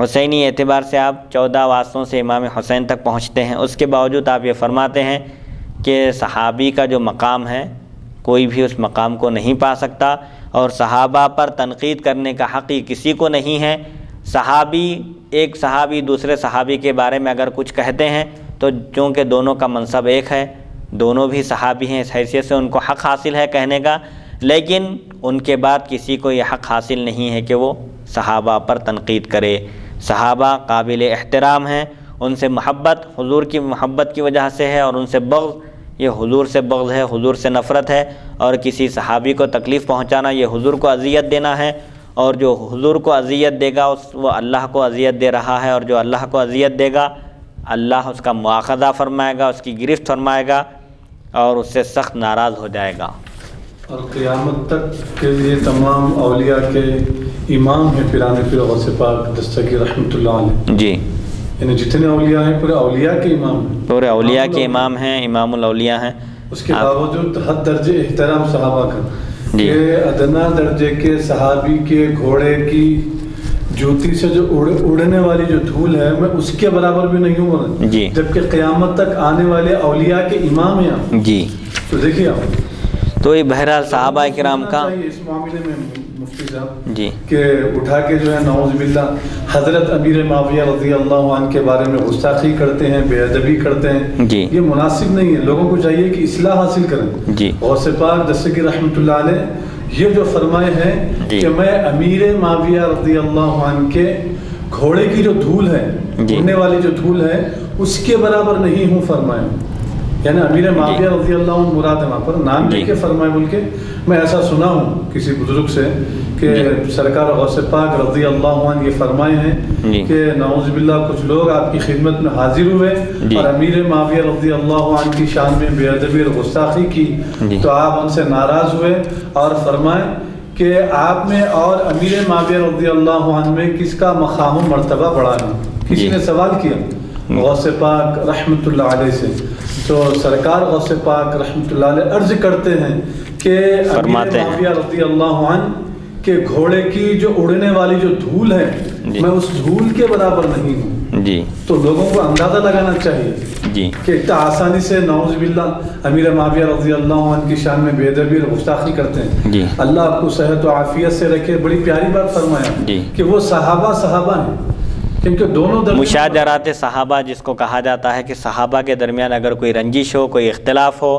حسینی اعتبار سے آپ 14 واسطوں سے امام حسین تک پہنچتے ہیں۔ اس کے باوجود آپ یہ فرماتے ہیں کہ صحابی کا جو مقام ہے کوئی بھی اس مقام کو نہیں پا سکتا، اور صحابہ پر تنقید کرنے کا حق ہی کسی کو نہیں ہے۔ ایک صحابی دوسرے صحابی کے بارے میں اگر کچھ کہتے ہیں تو چونکہ دونوں کا منصب ایک ہے، دونوں بھی صحابی ہیں، اس حیثیت سے ان کو حق حاصل ہے کہنے کا، لیکن ان کے بعد کسی کو یہ حق حاصل نہیں ہے کہ وہ صحابہ پر تنقید کرے۔ صحابہ قابل احترام ہیں، ان سے محبت حضور کی محبت کی وجہ سے ہے، اور ان سے بغض یہ حضور سے بغض ہے، حضور سے نفرت ہے، اور کسی صحابی کو تکلیف پہنچانا یہ حضور کو اذیت دینا ہے، اور جو حضور کو اذیت دے گا وہ اللہ کو اذیت دے رہا ہے، اور جو اللہ کو اذیت دے گا اللہ اس کا مواخذہ فرمائے گا، اس کی گرفت فرمائے گا اور اس سے سخت ناراض ہو جائے گا۔ اور قیامت تک کے لیے تمام اولیاء کے امام ہیں پیران پیر غوث پاک دستگیر رحمۃ اللہ علیہ۔ جی، یعنی جتنے اولیاء ہیں پورے اولیاء کے امام ہیں، پورے اولیاء کے امام ہیں، امام الاولیاء ہیں۔ اس کے باوجود حد درجے احترام صحابہ کا کہ ادنا درجے کے صحابی کے گھوڑے کی جوتی سے جو اڑنے والی جو دھول ہے میں اس کے برابر بھی نہیں ہوں، جبکہ قیامت تک آنے والے اولیاء کے امام ہیں آپ۔ جی، تو دیکھیے آپ تو یہ بہرحال صحابہ کرام کا اس معاملے میں مفتی صاحب جی کہ اٹھا کے جو ہے نعوذ باللہ حضرت امیر معاویہ رضی اللہ عنہ کے بارے میں گستاخی کرتے ہیں، بے ادبی کرتے ہیں، جی یہ مناسب نہیں ہے۔ لوگوں کو چاہیے کہ اصلاح حاصل کریں۔ جی، غوث پاک دستگیر رحمۃ اللہ علیہ یہ جو فرمائے ہیں کہ میں امیر معاویہ رضی اللہ عنہ کے گھوڑے کی جو دھول ہے، اڑنے والی جو دھول ہے اس کے برابر نہیں ہوں فرمائے، یعنی امیر معاویہ رضی اللہ عنہ مراد ہے، وہاں پر نام لے کے فرمائے بول کے میں ایسا سنا ہوں کسی بزرگ سے کہ سرکار غوث پاک رضی اللہ عنہ یہ فرمائے ہیں کہ نعوذ باللہ کچھ لوگ آپ کی خدمت میں حاضر ہوئے اور امیر معاویہ رضی اللہ عنہ کی شان میں بے ادبی اور گستاخی کی، تو آپ ان سے ناراض ہوئے اور فرمائے کہ آپ میں اور امیر معاویہ رضی اللہ عنہ میں کس کا مقام و مرتبہ بڑا ہے. کسی نے سوال کیا غوث پاک رحمۃ اللہ علیہ سے، تو سرکار غوث پاک رحمۃ اللہ علیہ عرض کرتے ہیں کہ امیر معاویہ رضی اللہ عنہ کہ گھوڑے کی جو اڑنے والی جو دھول ہے میں اس دھول کے برابر نہیں ہوں. جی تو لوگوں کو اندازہ لگانا چاہیے جی کہ اتنا آسانی سے نعوذ باللہ امیر معاویہ رضی اللہ عنہ کی شان میں بے ادبی اور گستاخی کرتے ہیں. جی اللہ آپ کو صحت و عافیت سے رکھے. بڑی پیاری بات فرمایا جی کہ وہ صحابہ ہیں، کیونکہ دونوں مشاجرات صحابہ جس کو کہا جاتا ہے کہ صحابہ کے درمیان اگر کوئی رنجش ہو، کوئی اختلاف ہو،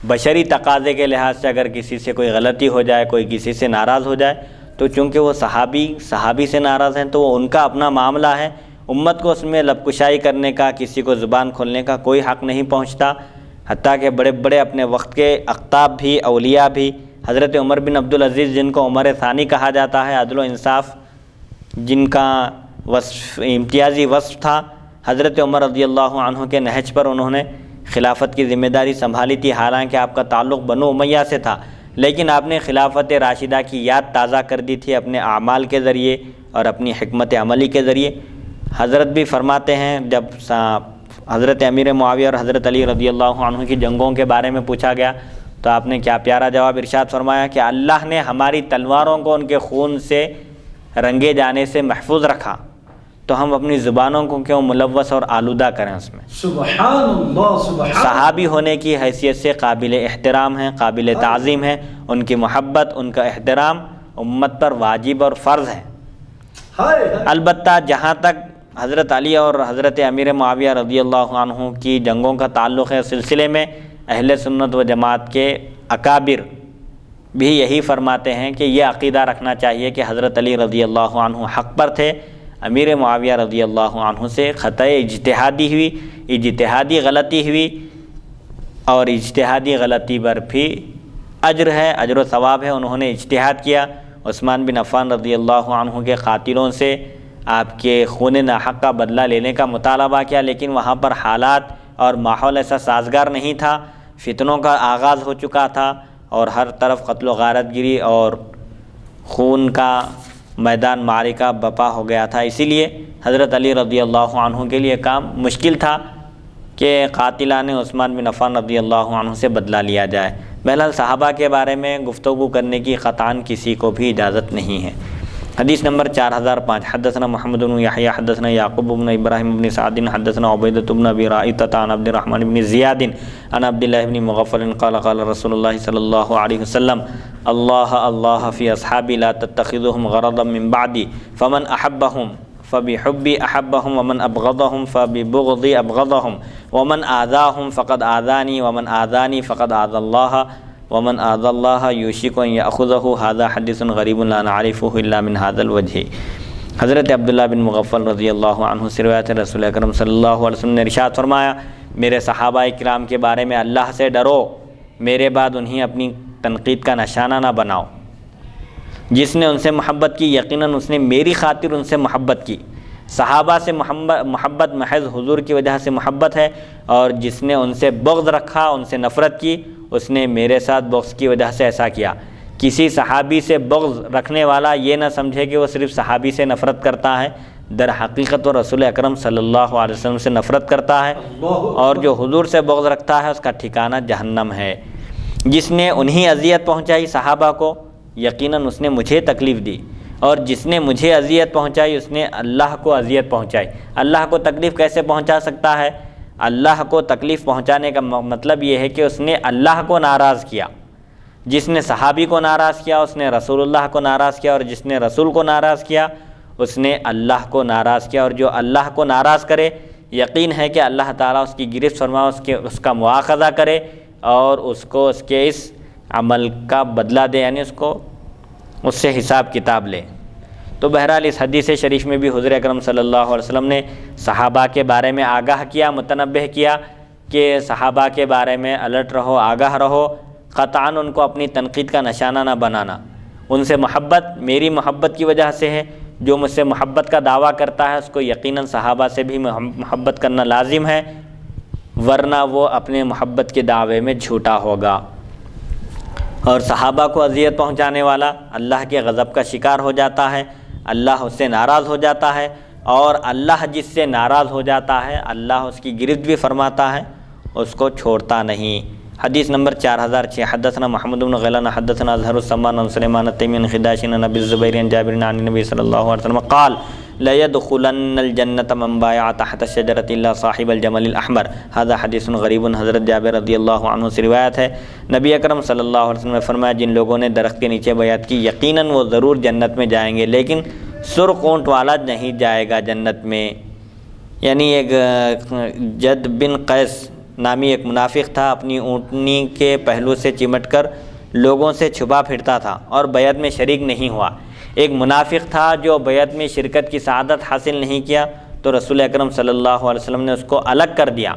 بشری تقاضے کے لحاظ سے اگر کسی سے کوئی غلطی ہو جائے، کوئی کسی سے ناراض ہو جائے، تو چونکہ وہ صحابی سے ناراض ہیں تو وہ ان کا اپنا معاملہ ہے. امت کو اس میں لب کشائی کرنے کا، کسی کو زبان کھولنے کا کوئی حق نہیں پہنچتا. حتیٰ کہ بڑے بڑے اپنے وقت کے اقطاب بھی، اولیاء بھی، حضرت عمر بن عبدالعزیز جن کو عمر ثانی کہا جاتا ہے، عدل و انصاف جن کا وصف امتیازی وصف تھا، حضرت عمر رضی اللہ عنہ کے نہج پر انہوں نے خلافت کی ذمہ داری سنبھالی تھی. حالانکہ آپ کا تعلق بنو امیہ سے تھا، لیکن آپ نے خلافت راشدہ کی یاد تازہ کر دی تھی اپنے اعمال کے ذریعے اور اپنی حکمت عملی کے ذریعے. حضرت بھی فرماتے ہیں جب حضرت امیر معاویہ اور حضرت علی رضی اللہ عنہ کی جنگوں کے بارے میں پوچھا گیا تو آپ نے کیا پیارا جواب ارشاد فرمایا کہ اللہ نے ہماری تلواروں کو ان کے خون سے رنگے جانے سے محفوظ رکھا، تو ہم اپنی زبانوں کو کیوں ملوث اور آلودہ کریں اس میں. سبحان اللہ سبحان صحابی ہونے کی حیثیت سے قابل احترام ہیں، قابل تعظیم ہیں. ان کی محبت، ان کا احترام امت پر واجب اور فرض ہے. البتہ جہاں تک حضرت علی اور حضرت امیر معاویہ رضی اللہ عنہ کی جنگوں کا تعلق ہے، سلسلے میں اہل سنت و جماعت کے اکابر بھی یہی فرماتے ہیں کہ یہ عقیدہ رکھنا چاہیے کہ حضرت علی رضی اللہ عنہ حق پر تھے. امیر معاویہ رضی اللہ عنہ سے خطأ اجتہادی ہوئی، اجتہادی غلطی ہوئی، اور اجتہادی غلطی پر بھی اجر ہے، اجر و ثواب ہے. انہوں نے اجتہاد کیا، عثمان بن عفان رضی اللہ عنہ کے قاتلوں سے آپ کے خون ناحق کا بدلہ لینے کا مطالبہ کیا، لیکن وہاں پر حالات اور ماحول ایسا سازگار نہیں تھا. فتنوں کا آغاز ہو چکا تھا اور ہر طرف قتل و غارت گری اور خون کا میدان معرکہ بپا ہو گیا تھا. اسی لیے حضرت علی رضی اللہ عنہ کے لیے کام مشکل تھا کہ قاتلان عثمان بن عفان رضی اللہ عنہ سے بدلہ لیا جائے. بہرحال صحابہ کے بارے میں گفتگو کرنے کی قطعاً کسی کو بھی اجازت نہیں ہے. حدیث نمبر 4005. حدثنا محمد بن یحییٰ حدثنا یعقوب بن ابراہیم بن سعد حدثنا عبیدۃ بن ابی رائطۃ عن عبد الرحمن بن زیاد عن عبد اللہ بن مغفل قال قال رسول اللہ صلی اللہ علیہ وسلم اللہ اللہ فی اصحابی لا تتخذهم غرضا من بعدی فمن احبهم فبحبی احبهم ومن ابغضهم فببغضی ابغضهم ومن آذاهم فقد آذانی ومن آذانی فقد آذى اللہ ومن آذى اللہ یوشک ان یأخذہ. ھذا حدیث غریب لا نعرفہ الا من ھذا الوجہ. حضرت عبداللہ بن مغفل رضی اللہ عنہ سے روایت ہے، رسول اکرم صلی اللہ علیہ وسلم نے ارشاد فرمایا میرے صحابہ کرام کے بارے میں اللہ سے ڈرو، میرے بعد انہیں اپنی تنقید کا نشانہ نہ بناؤ. جس نے ان سے محبت کی یقیناً اس نے میری خاطر ان سے محبت کی. صحابہ سے محبت محض حضور کی وجہ سے محبت ہے، اور جس نے ان سے بغض رکھا، ان سے نفرت کی، اس نے میرے ساتھ بغض کی وجہ سے ایسا کیا. کسی صحابی سے بغض رکھنے والا یہ نہ سمجھے کہ وہ صرف صحابی سے نفرت کرتا ہے، در حقیقت وہ رسول اکرم صلی اللہ علیہ وسلم سے نفرت کرتا ہے، اور جو حضور سے بغض رکھتا ہے اس کا ٹھکانہ جہنم ہے. جس نے انہیں اذیت پہنچائی صحابہ کو، یقیناً اس نے مجھے تکلیف دی، اور جس نے مجھے اذیت پہنچائی اس نے اللہ کو اذیت پہنچائی. اللہ کو تکلیف کیسے پہنچا سکتا ہے؟ اللہ کو تکلیف پہنچانے کا مطلب یہ ہے کہ اس نے اللہ کو ناراض کیا. جس نے صحابی کو ناراض کیا اس نے رسول اللہ کو ناراض کیا، اور جس نے رسول کو ناراض کیا اس نے اللہ کو ناراض کیا. اور جو اللہ کو ناراض کرے یقین ہے کہ اللہ تعالیٰ اس کی گرفت فرمائے، اس کا مواخذہ کرے اور اس کو اس کے اس عمل کا بدلہ دے، یعنی اس سے حساب کتاب لے. تو بہرحال اس حدیث شریف میں بھی حضور اکرم صلی اللہ علیہ وسلم نے صحابہ کے بارے میں آگاہ کیا، متنبہ کیا کہ صحابہ کے بارے میں الرٹ رہو، آگاہ رہو، قطعاً ان کو اپنی تنقید کا نشانہ نہ بنانا. ان سے محبت میری محبت کی وجہ سے ہے. جو مجھ سے محبت کا دعویٰ کرتا ہے اس کو یقیناً صحابہ سے بھی محبت کرنا لازم ہے، ورنہ وہ اپنے محبت کے دعوے میں جھوٹا ہوگا. اور صحابہ کو اذیت پہنچانے والا اللہ کے غضب کا شکار ہو جاتا ہے، اللہ اس سے ناراض ہو جاتا ہے، اور اللہ جس سے ناراض ہو جاتا ہے اللہ اس کی گرفت بھی فرماتا ہے، اس کو چھوڑتا نہیں۔ حدیث نمبر 4006 حدثنا محمد بن غیلان حدثنا اظہر السمان عن سلیمان التیمی عن خداش عن ابی الزبیر عن جابر عن النبی صلی اللہ علیہ وسلم قال لَيَدْخُلَنَّ الْجَنَّةَ مَنْ بَايَعَ تَحْتَ الشَّجَرَةِ إِلَّا صَاحِبَ الْجَمَلِ الْأَحْمَرِ هذا حدیث غریب۔ حضرت جابر رضی اللہ عنہ سے روایت ہے، نبی اکرم صلی اللہ علیہ وسلم نے فرمایا جن لوگوں نے درخت کے نیچے بیعت کی یقیناً وہ ضرور جنت میں جائیں گے، لیکن سرخ اونٹ والا نہیں جائے گا جنت میں۔ یعنی ایک جد بن قیس نامی ایک منافق تھا، اپنی اونٹنی کے پہلو سے چمٹ کر لوگوں سے چھپا پھرتا تھا اور بیعت میں شریک نہیں ہوا۔ ایک منافق تھا جو بیعت میں شرکت کی سعادت حاصل نہیں کیا، تو رسول اکرم صلی اللہ علیہ وسلم نے اس کو الگ کر دیا،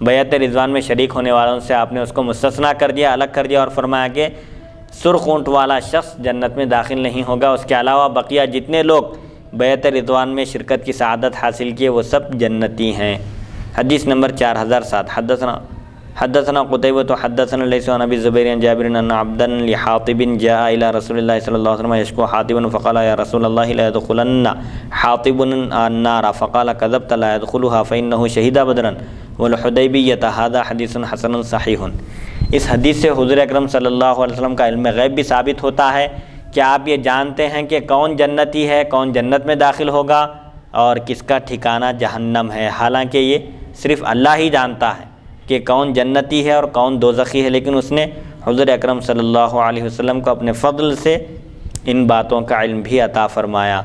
بیعت رضوان میں شریک ہونے والوں سے آپ نے اس کو مستثنیٰ کر دیا، الگ کر دیا، اور فرمایا کہ سرخ اونٹ والا شخص جنت میں داخل نہیں ہوگا، اس کے علاوہ بقیہ جتنے لوگ بیعت رضوان میں شرکت کی سعادت حاصل کیے وہ سب جنتی ہیں۔ حدیث نمبر 4007 حدثنا قتيبة حدثنا ليس عن ابي الزبير عن جابر ان عبدا لحاطب جاء الى رسول الله صلى الله عليه وسلم يشكو حاطبا فقال يا رسول الله لا يدخلن حاطب النار فقال كذبت لا يدخلها فانه شهد بدرا والحديبية هذا حديث حسن صحيح۔ اس حدیث سے حضور اکرم صلی اللہ علیہ وسلم کا علم غیب بھی ثابت ہوتا ہے کہ آپ یہ جانتے ہیں کہ کون جنتی ہے، کون جنت میں داخل ہوگا اور کس کا ٹھکانہ جہنم ہے، حالانکہ یہ صرف اللہ ہی جانتا ہے کہ کون جنتی ہے اور کون دوزخی ہے، لیکن اس نے حضور اکرم صلی اللہ علیہ وسلم کو اپنے فضل سے ان باتوں کا علم بھی عطا فرمایا۔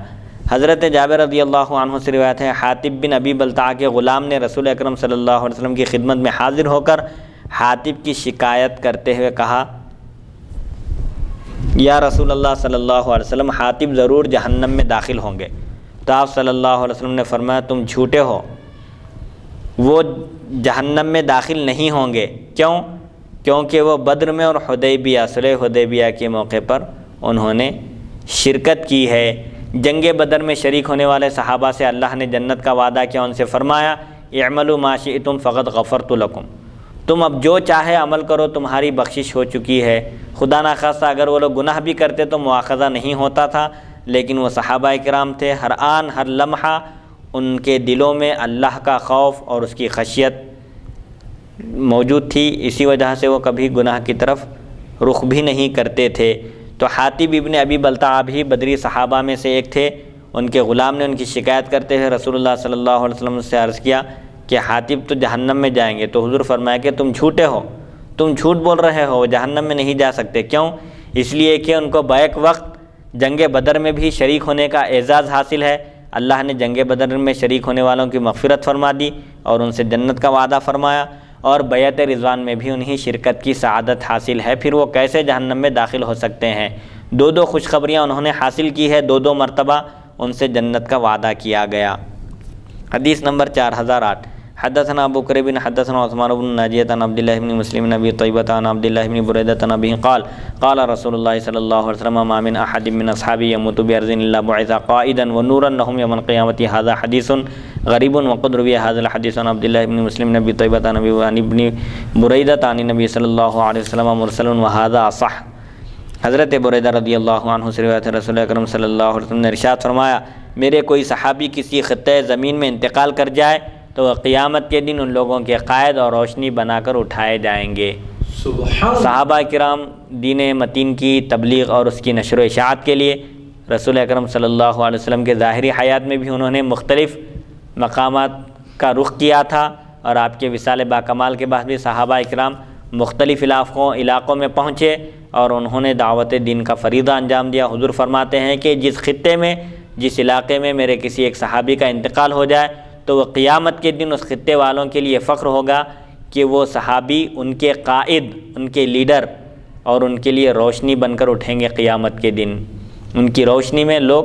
حضرت جابر رضی اللہ عنہ سے روایت ہے، حاطب بن ابی بلتع کے غلام نے رسول اکرم صلی اللہ علیہ وسلم کی خدمت میں حاضر ہو کر حاطب کی شکایت کرتے ہوئے کہا یا رسول اللہ صلی اللہ علیہ وسلم حاطب ضرور جہنم میں داخل ہوں گے، تو آپ صلی اللہ علیہ وسلم نے فرمایا تم جھوٹے ہو، وہ جہنم میں داخل نہیں ہوں گے۔ کیوں؟ کیونکہ وہ بدر میں اور حدیبیہ صلح حدیبیہ کے موقع پر انہوں نے شرکت کی ہے۔ جنگ بدر میں شریک ہونے والے صحابہ سے اللہ نے جنت کا وعدہ کیا، ان سے فرمایا اعملوا ما شئتم فقد غفرت لکم، تم اب جو چاہے عمل کرو تمہاری بخشش ہو چکی ہے۔ خدا نخواستہ اگر وہ لوگ گناہ بھی کرتے تو مواخذہ نہیں ہوتا تھا، لیکن وہ صحابہ کرام تھے، ہر آن ہر لمحہ ان کے دلوں میں اللہ کا خوف اور اس کی خشیت موجود تھی، اسی وجہ سے وہ کبھی گناہ کی طرف رخ بھی نہیں کرتے تھے۔ تو حاطب ابن ابی بلتع بھی بدری صحابہ میں سے ایک تھے، ان کے غلام نے ان کی شکایت کرتے ہوئے رسول اللہ صلی اللہ علیہ وسلم سے عرض کیا کہ حاطب تو جہنم میں جائیں گے، تو حضور فرمایا کہ تم جھوٹے ہو، تم جھوٹ بول رہے ہو، وہ جہنم میں نہیں جا سکتے۔ کیوں؟ اس لیے کہ ان کو بیک وقت جنگ بدر میں بھی شریک ہونے کا اعزاز حاصل ہے، اللہ نے جنگ بدر میں شریک ہونے والوں کی مغفرت فرما دی اور ان سے جنت کا وعدہ فرمایا، اور بیعت رضوان میں بھی انہیں شرکت کی سعادت حاصل ہے، پھر وہ کیسے جہنم میں داخل ہو سکتے ہیں؟ دو خوشخبریاں انہوں نے حاصل کی ہے، دو مرتبہ ان سے جنت کا وعدہ کیا گیا۔ حدیث نمبر 4008 حدثنا ابو قریب حدثنا عثمان بن ناجیۃ عن عبد الله بن مسلم بن ابي طیبۃ عن عبد الله بن بریدۃ عن ابيه قال قال رسول الله صلی اللہ علیہ وسلم ما من احد من اصحابي يموت بارض الا بعث قائدا ونورا لهم يوم القيامه هذا حديث غريب وقد روي هذا الحديث عن عبد الله بن مسلم بن ابي طیبۃ عن ابن بریدۃ عن النبي صلی اللہ علیہ وسلم مرسل وهذا صح۔ حضرت بریدہ رضی اللہ عنہ سے روایت ہے، رسول اکرم صلی اللہ علیہ وسلم نے ارشاد فرمایا میرے کوئی صحابی کسی خطے زمین میں انتقال کر جائے تو وہ قیامت کے دن ان لوگوں کے قائد اور روشنی بنا کر اٹھائے جائیں گے۔ صحابہ کرام دین متین کی تبلیغ اور اس کی نشر و اشاعت کے لیے رسول اکرم صلی اللہ علیہ وسلم کے ظاہری حیات میں بھی انہوں نے مختلف مقامات کا رخ کیا تھا، اور آپ کے وصال باکمال کے بعد بھی صحابہ کرام مختلف علاقوں میں پہنچے اور انہوں نے دعوت دین کا فریضہ انجام دیا۔ حضور فرماتے ہیں کہ جس خطے میں جس علاقے میں میرے کسی ایک صحابی کا انتقال ہو جائے تو وہ قیامت کے دن اس خطے والوں کے لیے فخر ہوگا کہ وہ صحابی ان کے قائد، ان کے لیڈر اور ان کے لیے روشنی بن کر اٹھیں گے قیامت کے دن۔ ان کی روشنی میں لوگ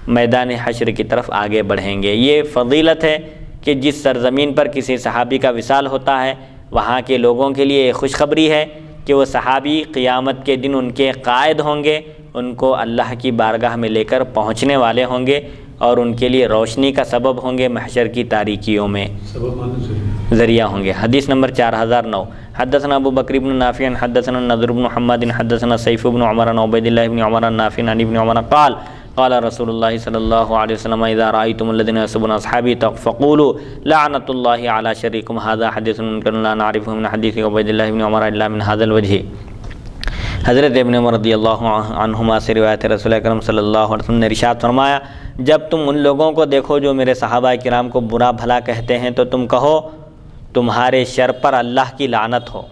میدان حشر کی طرف آگے بڑھیں گے۔ یہ فضیلت ہے کہ جس سرزمین پر کسی صحابی کا وصال ہوتا ہے وہاں کے لوگوں کے لیے ایک خوشخبری ہے کہ وہ صحابی قیامت کے دن ان کے قائد ہوں گے، ان کو اللہ کی بارگاہ میں لے کر پہنچنے والے ہوں گے، اور ان کے لیے روشنی کا سبب ہوں گے، محشر کی تاریکیوں میں ذریعہ ہوں گے۔ حدیث نمبر 4009 حدثنا ابو بکر بن نافع حدثنا النضر بن محمد حدثنا سیف بن عمر عن عبید اللہ بن عمر نافع عن ابن عمر قال قال رسول اللہ صلی اللہ علیہ وسلم اذا رأيتم الذين يسبون اصحابي فقولوا لعنة الله على شريكم هذا حديث منكر لا نعرفه من حديث عبید اللہ بن عمر الا من هذا الوجه۔ حضرت ابن عمر رضی اللہ عنہما سے روایت رسول اکرم صلی اللہ علیہ وسلم نے ارشاد فرمایا، جب تم ان لوگوں کو دیکھو جو میرے صحابہ کرام کو برا بھلا کہتے ہیں تو تم کہو تمہارے شر پر اللہ کی لعنت ہو۔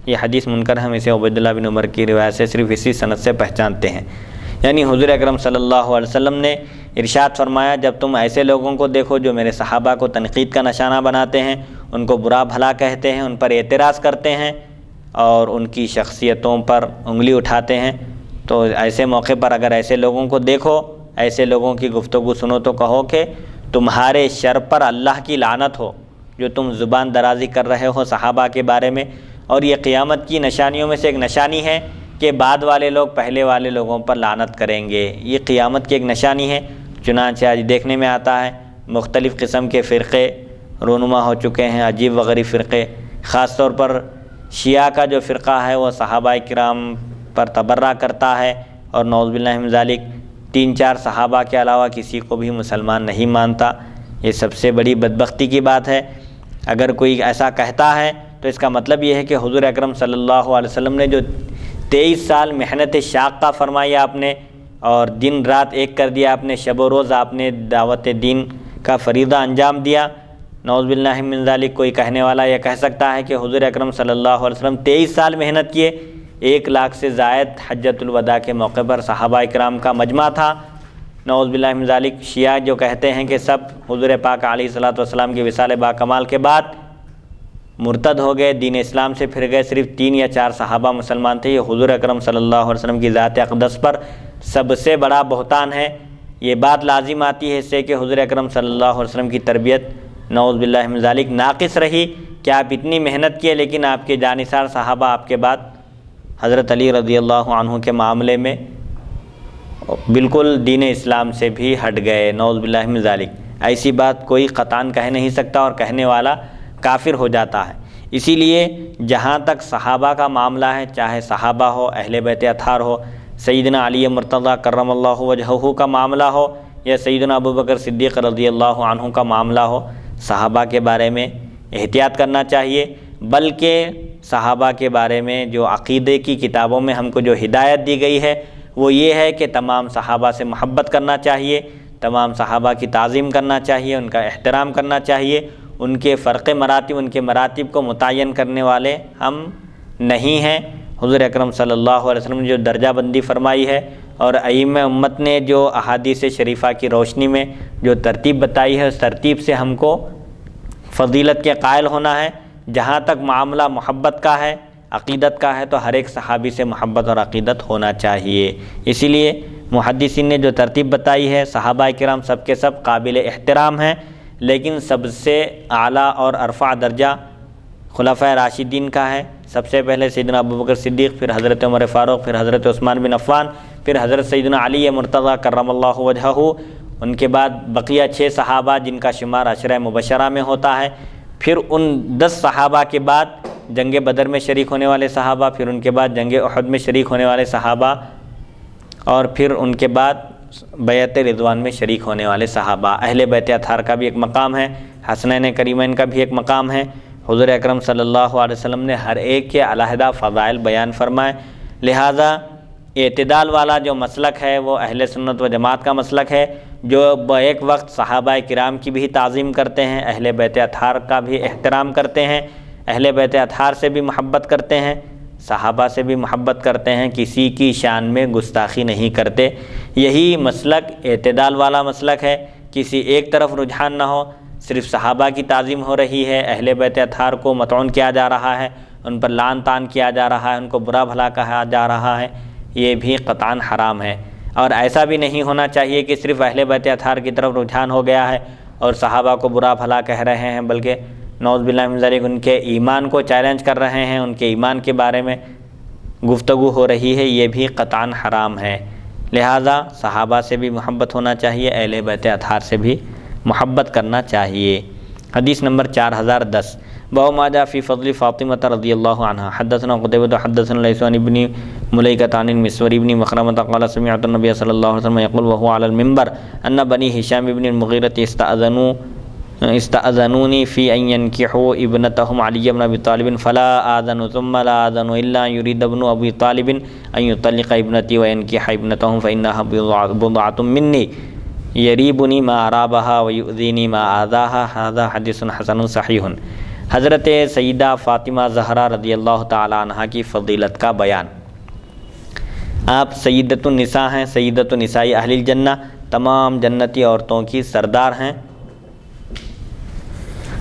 یہ حدیث منکر ہم اسے عبید اللہ بن عمر کی روایت سے صرف اسی سند سے پہچانتے ہیں۔ یعنی حضور اکرم صلی اللہ علیہ وسلم نے ارشاد فرمایا، جب تم ایسے لوگوں کو دیکھو جو میرے صحابہ کو تنقید کا نشانہ بناتے ہیں، ان کو برا بھلا کہتے ہیں، ان پر اعتراض کرتے ہیں اور ان کی شخصیتوں پر انگلی اٹھاتے ہیں، تو ایسے موقع پر اگر ایسے لوگوں کو دیکھو، ایسے لوگوں کی گفتگو سنو تو کہو کہ تمہارے شر پر اللہ کی لعنت ہو، جو تم زبان درازی کر رہے ہو صحابہ کے بارے میں۔ اور یہ قیامت کی نشانیوں میں سے ایک نشانی ہے کہ بعد والے لوگ پہلے والے لوگوں پر لعنت کریں گے، یہ قیامت کی ایک نشانی ہے۔ چنانچہ آج دیکھنے میں آتا ہے مختلف قسم کے فرقے رونما ہو چکے ہیں، عجیب وغیرہ فرقے، خاص طور پر شیعہ کا جو فرقہ ہے وہ صحابہ کرام پر تبرہ کرتا ہے اور نعوذ باللہ من ذالک 3-4 صحابہ کے علاوہ کسی کو بھی مسلمان نہیں مانتا۔ یہ سب سے بڑی بدبختی کی بات ہے۔ اگر کوئی ایسا کہتا ہے تو اس کا مطلب یہ ہے کہ حضور اکرم صلی اللہ علیہ وسلم نے جو 23 سال محنت شاقہ فرمائی آپ نے اور دن رات ایک کر دیا آپ نے، شب و روز آپ نے دعوت دین کا فریضہ انجام دیا، نعوذ باللہ من ذالک کوئی کہنے والا یہ کہہ سکتا ہے کہ حضور اکرم صلی اللہ علیہ وسلم 23 سال محنت کیے، 1 لاکھ سے زائد حجۃ الوداع کے موقع پر صحابہ کرام کا مجمع تھا، نعوذ باللہ من ذالک۔ شیعہ جو کہتے ہیں کہ سب حضور پاک علیہ الصلوۃ والسلام کے وصال با کمال کے بعد مرتد ہو گئے، دین اسلام سے پھر گئے، صرف 3 یا 4 صحابہ مسلمان تھے، یہ حضور اکرم صلی اللہ علیہ وسلم کی ذات اقدس پر سب سے بڑا بہتان ہے۔ یہ بات لازم آتی ہے اس سے کہ حضور اکرم صلی اللہ علیہ وسلم کی تربیت نعوذ باللہ من ذالک ناقص رہی کہ آپ اتنی محنت کیے لیکن آپ کے جانثار صحابہ آپ کے بعد حضرت علی رضی اللہ عنہ کے معاملے میں بالکل دین اسلام سے بھی ہٹ گئے، نعوذ باللہ من ذالک۔ ایسی بات کوئی قطعاً کہہ نہیں سکتا اور کہنے والا کافر ہو جاتا ہے۔ اسی لیے جہاں تک صحابہ کا معاملہ ہے، چاہے صحابہ ہو، اہل بیت اطہار ہو، سیدنا علی مرتضیٰ کرم اللہ وجہہ کا معاملہ ہو یا سیدنا ابو بکر صدیق رضی اللہ عنہ کا معاملہ ہو، صحابہ کے بارے میں احتیاط کرنا چاہیے، بلکہ صحابہ کے بارے میں جو عقیدے کی کتابوں میں ہم کو جو ہدایت دی گئی ہے وہ یہ ہے کہ تمام صحابہ سے محبت کرنا چاہیے، تمام صحابہ کی تعظیم کرنا چاہیے، ان کا احترام کرنا چاہیے، ان کے فرق مراتب، ان کے مراتب کو متعین کرنے والے ہم نہیں ہیں۔ حضور اکرم صلی اللہ علیہ وسلم نے جو درجہ بندی فرمائی ہے اور ائمہ امت نے جو احادیث شریفہ کی روشنی میں جو ترتیب بتائی ہے، اس ترتیب سے ہم کو فضیلت کے قائل ہونا ہے۔ جہاں تک معاملہ محبت کا ہے، عقیدت کا ہے، تو ہر ایک صحابی سے محبت اور عقیدت ہونا چاہیے۔ اسی لیے محدثین نے جو ترتیب بتائی ہے، صحابہ کرام سب کے سب قابل احترام ہیں، لیکن سب سے اعلیٰ اور ارفع درجہ خلفائے راشدین کا ہے۔ سب سے پہلے سیدنا ابو بکر صدیق، پھر حضرت عمر فاروق، پھر حضرت عثمان بن عفان، پھر حضرت سیدنا علی مرتضیٰ کرم اللہ وجہہ، ان کے بعد بقیہ 6 صحابہ جن کا شمار عشرہ مبشرہ میں ہوتا ہے، پھر ان 10 صحابہ کے بعد جنگ بدر میں شریک ہونے والے صحابہ، پھر ان کے بعد جنگ احد میں شریک ہونے والے صحابہ، اور پھر ان کے بعد بیعت رضوان میں شریک ہونے والے صحابہ۔ اہل بیت اطہار کا بھی ایک مقام ہے، حسنین کریمین کا بھی ایک مقام ہے۔ حضور اکرم صلی اللہ علیہ وسلم نے ہر ایک کے علیحدہ فضائل بیان فرمائے، لہٰذا اعتدال والا جو مسلک ہے وہ اہل سنت و جماعت کا مسلک ہے، جو ایک وقت صحابہ کرام کی بھی تعظیم کرتے ہیں، اہل بیت اطہار کا بھی احترام کرتے ہیں، اہل بیت اطہار سے بھی محبت کرتے ہیں، صحابہ سے بھی محبت کرتے ہیں، کسی کی شان میں گستاخی نہیں کرتے۔ یہی مسلک اعتدال والا مسلک ہے، کسی ایک طرف رجحان نہ ہو، صرف صحابہ کی تعظیم ہو رہی ہے، اہل بیت اطہار کو مطعون کیا جا رہا ہے، ان پر لعن طعن کیا جا رہا ہے، ان کو برا بھلا کہا جا رہا ہے، یہ بھی قطعاً حرام ہے۔ اور ایسا بھی نہیں ہونا چاہیے کہ صرف اہل بیت اطہار کی طرف رجحان ہو گیا ہے اور صحابہ کو برا بھلا کہہ رہے ہیں، بلکہ نعوذ باللہ من ذالک ان کے ایمان کو چیلنج کر رہے ہیں، ان کے ایمان کے بارے میں گفتگو ہو رہی ہے، یہ بھی قطعاً حرام ہے۔ لہٰذا صحابہ سے بھی محبت ہونا چاہیے، اہل بیت اطہار سے بھی محبت کرنا چاہیے۔ حدیث نمبر 4010، باب ما جاء فی فضل فاطمہ رضی اللہ عنہا، حدثنا قتیبہ حدثنا لیث عن ابن ملیکۃ عن المسور ابن مخرمۃ قال سمعت النبی صلی اللہ علیہ وسلم یقول وهو علی المنبر ان بنی ہشام ابن المغیرۃ استأذنونی فی ان ينکحوا ابنتهم علی بن ابی طالب فلا آذن ثم لا آذن الا ان يريد ابن ابی طالب ان يطلق ابنتی وينکح ابنتهم فإنها بضعة منی یریبنی ما ارابها ویؤذینی ما آذاها، هذا حدیث حسن صحیح۔ حضرت سیدہ فاطمہ زہرا رضی اللہ تعالی عنہ کی فضیلت کا بیان۔ آپ سیدۃ النساء ہیں، سیدۃ النساء اہل الجنہ، تمام جنتی عورتوں کی سردار ہیں۔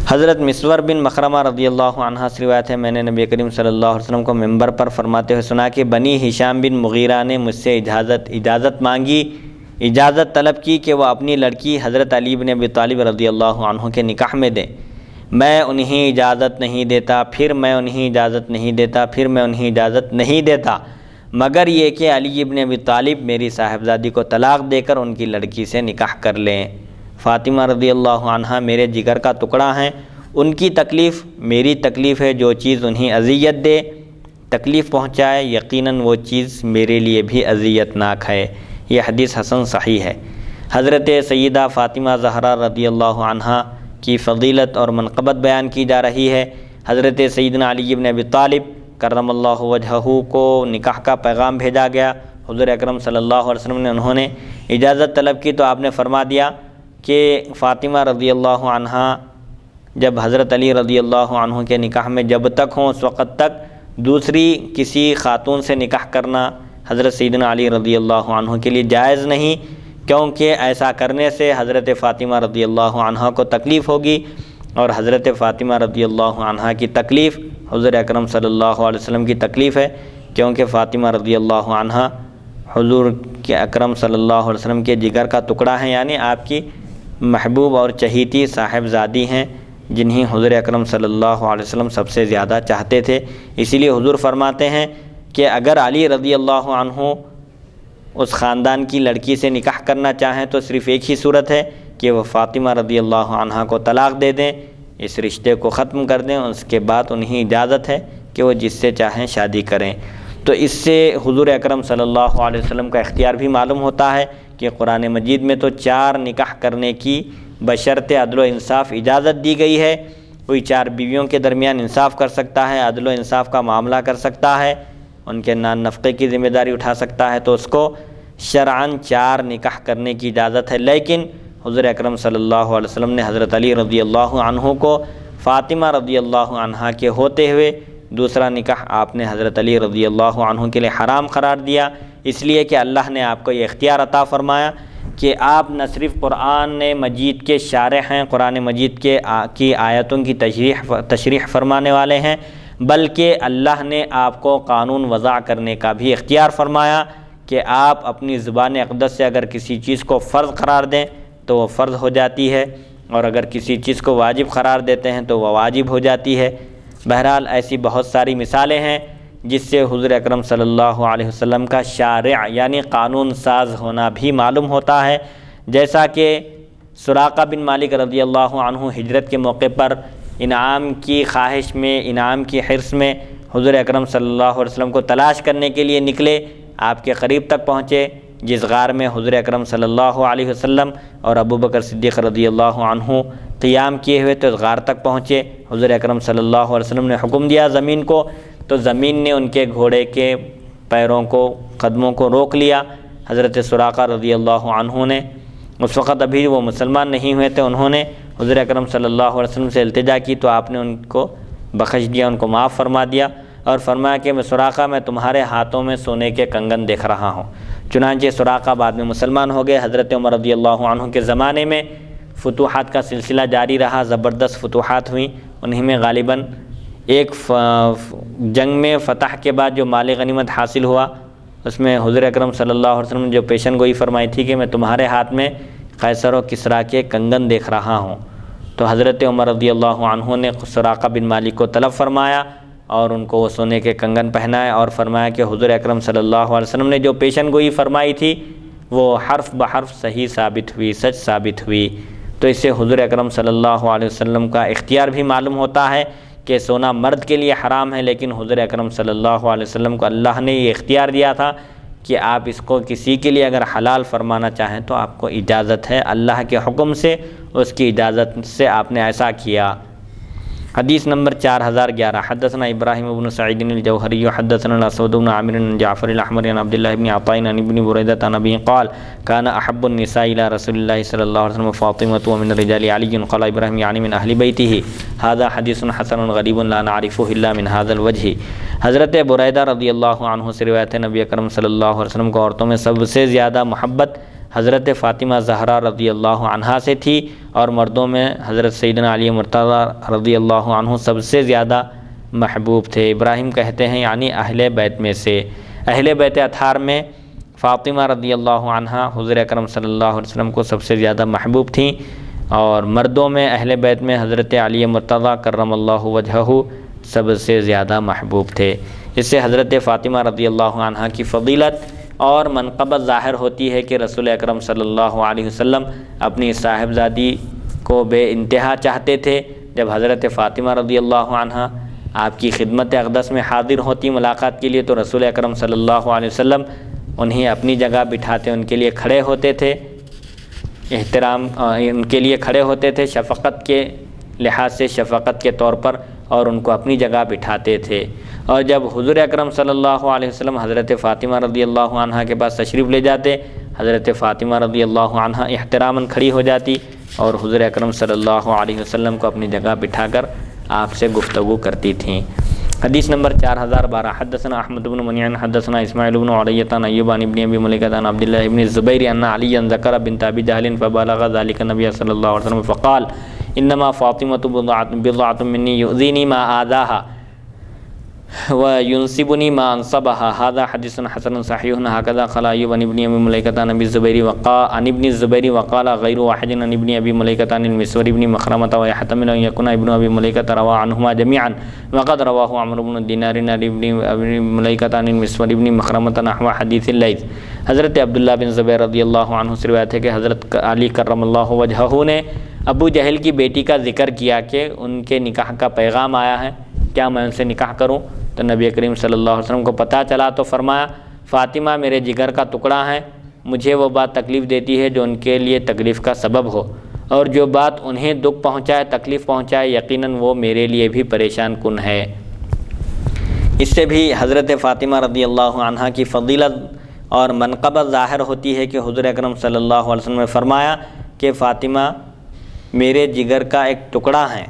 حضرت مسور بن مخرمہ رضی اللہ عنہ سے روایت ہے، میں نے نبی کریم صلی اللہ علیہ وسلم کو منبر پر فرماتے ہوئے سنا کہ بنی ہشام بن مغیرہ نے مجھ سے اجازت مانگی، اجازت طلب کی کہ وہ اپنی لڑکی حضرت علی بن ابی طالب رضی اللہ عنہ کے نکاح میں دیں۔ میں انہیں اجازت نہیں دیتا، پھر میں انہیں اجازت نہیں دیتا، پھر میں انہیں اجازت نہیں دیتا، مگر یہ کہ علی بن ابی طالب میری صاحبزادی کو طلاق دے کر ان کی لڑکی سے نکاح کر لیں۔ فاطمہ رضی اللہ عنہ میرے جگر کا ٹکڑا ہیں، ان کی تکلیف میری تکلیف ہے، جو چیز انہیں اذیت دے، تکلیف پہنچائے، یقیناً وہ چیز میرے لیے بھی اذیت ناک ہے۔ یہ حدیث حسن صحیح ہے۔ حضرت سیدہ فاطمہ زہرا رضی اللہ عنہ کی فضیلت اور منقبت بیان کی جا رہی ہے۔ حضرت سیدنا علی بن ابی طالب کرم اللہ وجہہ کو نکاح کا پیغام بھیجا گیا، حضور اکرم صلی اللہ علیہ وسلم نے انہوں نے اجازت طلب کی تو آپ نے فرما دیا کہ فاطمہ رضی اللہ عنہ جب حضرت علی رضی اللہ عنہ کے نکاح میں جب تک ہوں اس وقت تک دوسری کسی خاتون سے نکاح کرنا حضرت سیدنا علی رضی اللہ عنہ کے لیے جائز نہیں، کیونکہ ایسا کرنے سے حضرت فاطمہ رضی اللہ عنہ کو تکلیف ہوگی، اور حضرت فاطمہ رضی اللہ عنہ کی تکلیف حضور اکرم صلی اللہ علیہ وسلم کی تکلیف ہے، کیونکہ فاطمہ رضی اللہ عنہ حضور کے اکرم صلی اللہ علیہ وسلم کے جگر کا ٹکڑا ہیں، یعنی آپ کی محبوب اور چہیتی صاحبزادی ہیں، جنہیں حضور اکرم صلی اللہ علیہ وسلم سب سے زیادہ چاہتے تھے۔ اسی لیے حضور فرماتے ہیں کہ اگر علی رضی اللہ عنہ اس خاندان کی لڑکی سے نکاح کرنا چاہیں تو صرف ایک ہی صورت ہے کہ وہ فاطمہ رضی اللہ عنہ کو طلاق دے دیں، اس رشتے کو ختم کر دیں، اس کے بعد انہیں اجازت ہے کہ وہ جس سے چاہیں شادی کریں۔ تو اس سے حضور اکرم صلی اللہ علیہ وسلم کا اختیار بھی معلوم ہوتا ہے کہ قرآن مجید میں تو 4 نکاح کرنے کی بشرط عدل و انصاف اجازت دی گئی ہے۔ کوئی 4 بیویوں کے درمیان انصاف کر سکتا ہے، عدل و انصاف کا معاملہ کر سکتا ہے، ان کے نان نفقے کی ذمہ داری اٹھا سکتا ہے، تو اس کو شرعاً 4 نکاح کرنے کی اجازت ہے۔ لیکن حضور اکرم صلی اللہ علیہ وسلم نے حضرت علی رضی اللہ عنہ کو فاطمہ رضی اللہ عنہ کے ہوتے ہوئے دوسرا نکاح آپ نے حضرت علی رضی اللہ عنہ کے لیے حرام قرار دیا، اس لیے کہ اللہ نے آپ کو یہ اختیار عطا فرمایا کہ آپ نہ صرف قرآن مجید کے شارح ہیں، قرآن مجید کی آیتوں کی تشریح فرمانے والے ہیں، بلکہ اللہ نے آپ کو قانون وضع کرنے کا بھی اختیار فرمایا کہ آپ اپنی زبان اقدس سے اگر کسی چیز کو فرض قرار دیں تو وہ فرض ہو جاتی ہے، اور اگر کسی چیز کو واجب قرار دیتے ہیں تو وہ واجب ہو جاتی ہے۔ بہرحال ایسی بہت ساری مثالیں ہیں جس سے حضور اکرم صلی اللہ علیہ وسلم کا شارع یعنی قانون ساز ہونا بھی معلوم ہوتا ہے، جیسا کہ سراقہ بن مالک رضی اللہ عنہ ہجرت کے موقع پر انعام کی خواہش میں، انعام کی حرص میں حضور اکرم صلی اللہ علیہ وسلم کو تلاش کرنے کے لیے نکلے، آپ کے قریب تک پہنچے، جس غار میں حضور اکرم صلی اللہ علیہ وسلم اور ابو بکر صدیق رضی اللہ عنہ قیام کیے ہوئے تو اس غار تک پہنچے۔ حضور اکرم صلی اللہ علیہ وسلم نے حکم دیا زمین کو، تو زمین نے ان کے گھوڑے کے پیروں کو، قدموں کو روک لیا۔ حضرت سراقہ رضی اللہ عنہ نے اس وقت ابھی وہ مسلمان نہیں ہوئے تھے، انہوں نے حضور اکرم صلی اللہ علیہ وسلم سے التجا کی تو آپ نے ان کو بخش دیا، ان کو معاف فرما دیا، اور فرمایا کہ میں سراقہ میں تمہارے ہاتھوں میں سونے کے کنگن دیکھ رہا ہوں۔ چنانچہ سراقہ بعد میں مسلمان ہو گئے۔ حضرت عمر رضی اللہ عنہ کے زمانے میں فتوحات کا سلسلہ جاری رہا، زبردست فتوحات ہوئیں، انہیں میں غالباً ایک جنگ میں فتح کے بعد جو مال غنیمت حاصل ہوا اس میں حضور اکرم صلی اللہ علیہ وسلم نے جو پیشن گوئی فرمائی تھی کہ میں تمہارے ہاتھ میں قیصر و کسریٰ کے کنگن دیکھ رہا ہوں، تو حضرت عمر رضی اللہ عنہ نے سراقہ بن مالک کو طلب فرمایا اور ان کو وہ سونے کے کنگن پہنائے، اور فرمایا کہ حضور اکرم صلی اللہ علیہ وسلم نے جو پیشن گوئی فرمائی تھی وہ حرف بحرف صحیح ثابت ہوئی، سچ ثابت ہوئی۔ تو اس سے حضور اکرم صلی اللہ علیہ وسلم کا اختیار بھی معلوم ہوتا ہے کہ سونا مرد کے لیے حرام ہے، لیکن حضور اکرم صلی اللہ علیہ وسلم کو اللہ نے یہ اختیار دیا تھا کہ آپ اس کو کسی کے لیے اگر حلال فرمانا چاہیں تو آپ کو اجازت ہے، اللہ کے حکم سے، اس کی اجازت سے آپ نے ایسا کیا۔ حدیث نمبر 4011 حدثنا ابراہیم بن سعید الجوہری حدثنا الاسود بن عامر بن جعفر الاحمر عن عبد الله بن عطاء عن ابن بریدہ عن ابی قال كان احب النساء الى رسول الله صلی اللہ علیہ وسلم فاطمة ومن الرجال علی قال ابراہیم یعنی من اہل بیتہ هذا حدیث حسن غریب لا نعرفه الا من هذا الوجه۔ حضرت بریدہ رضی اللہ عنہ سے روایت ہے نبی اکرم صلی اللہ علیہ وسلم کو عورتوں میں سب سے زیادہ محبت حضرت فاطمہ زہرا رضی اللہ عنہا سے تھی، اور مردوں میں حضرت سیدنا علی مرتضی رضی اللہ عنہ سب سے زیادہ محبوب تھے۔ ابراہیم کہتے ہیں یعنی اہل بیت میں سے، اہل بیت اطہار میں فاطمہ رضی اللہ عنہا حضور اکرم صلی اللہ علیہ وسلم کو سب سے زیادہ محبوب تھیں، اور مردوں میں اہل بیت میں حضرت علی مرتضی کرم اللہ وجہہ سب سے زیادہ محبوب تھے۔ اس سے حضرت فاطمہ رضی اللہ عنہا کی فضیلت اور منقبت ظاہر ہوتی ہے کہ رسول اکرم صلی اللہ علیہ وسلم اپنی صاحبزادی کو بے انتہا چاہتے تھے۔ جب حضرت فاطمہ رضی اللہ عنہا آپ کی خدمت اقدس میں حاضر ہوتی ملاقات کے لیے تو رسول اکرم صلی اللہ علیہ وسلم انہیں اپنی جگہ بٹھاتے، ان کے لیے کھڑے ہوتے تھے، احترام ان کے لیے کھڑے ہوتے تھے شفقت کے لحاظ سے، شفقت کے طور پر، اور ان کو اپنی جگہ بٹھاتے تھے۔ اور جب حضور اکرم صلی اللہ علیہ وسلم حضرت فاطمہ رضی اللہ عنہا کے پاس تشریف لے جاتے، حضرت فاطمہ رضی اللہ عنہا احتراماً کھڑی ہو جاتی اور حضور اکرم صلی اللہ علیہ وسلم کو اپنی جگہ بٹھا کر آپ سے گفتگو کرتی تھیں۔ حدیث نمبر 4012 حدثنا احمد بن منیع حدثنا اسماعیل بن علیۃ عن ایوب عن ابن ابی ملیکۃ عن عبد اللہ بن الزبیر ان علی ذکر بنت ابی جہل فبلغ ذلك النبی صلی اللہ علیہ وسلم فقال انما فاطمۃ بضعۃ منی یؤذینی ما آذاها وینصبنی ما انصبها هذا حدیث حسن صحیح هكذا قال ایوب عن ابن ابی ملیکۃ عن ابی الزبیر وقال غیر واحد عن ابن ابی ملیکۃ عن المسور بن مخرمۃ ويحتمل ان يكون ابن ابی ملیکۃ روى عنهما جميعا وقد رواه عمرو بن دینار عن ابن ابی ملیکۃ عن المسور بن مخرمۃ نحو حدیث اللیث۔ حضرت عبداللہ بن زبیر رضی اللہ عنہ سے روایت ہے کہ حضرت علی کرم اللہ وجہہ نے ابو جہل کی بیٹی کا ذکر کیا کہ ان کے نکاح کا پیغام آیا ہے، کیا میں ان سے نکاح کروں؟ تو نبی کریم صلی اللہ علیہ وسلم کو پتہ چلا تو فرمایا فاطمہ میرے جگر کا ٹکڑا ہے، مجھے وہ بات تکلیف دیتی ہے جو ان کے لیے تکلیف کا سبب ہو، اور جو بات انہیں دکھ پہنچائے، تکلیف پہنچائے، یقیناً وہ میرے لیے بھی پریشان کن ہے۔ اس سے بھی حضرت فاطمہ رضی اللہ عنہا کی فضیلت اور منقبت ظاہر ہوتی ہے کہ حضور اکرم صلی اللہ علیہ وسلم نے فرمایا کہ فاطمہ میرے جگر کا ایک ٹکڑا ہے،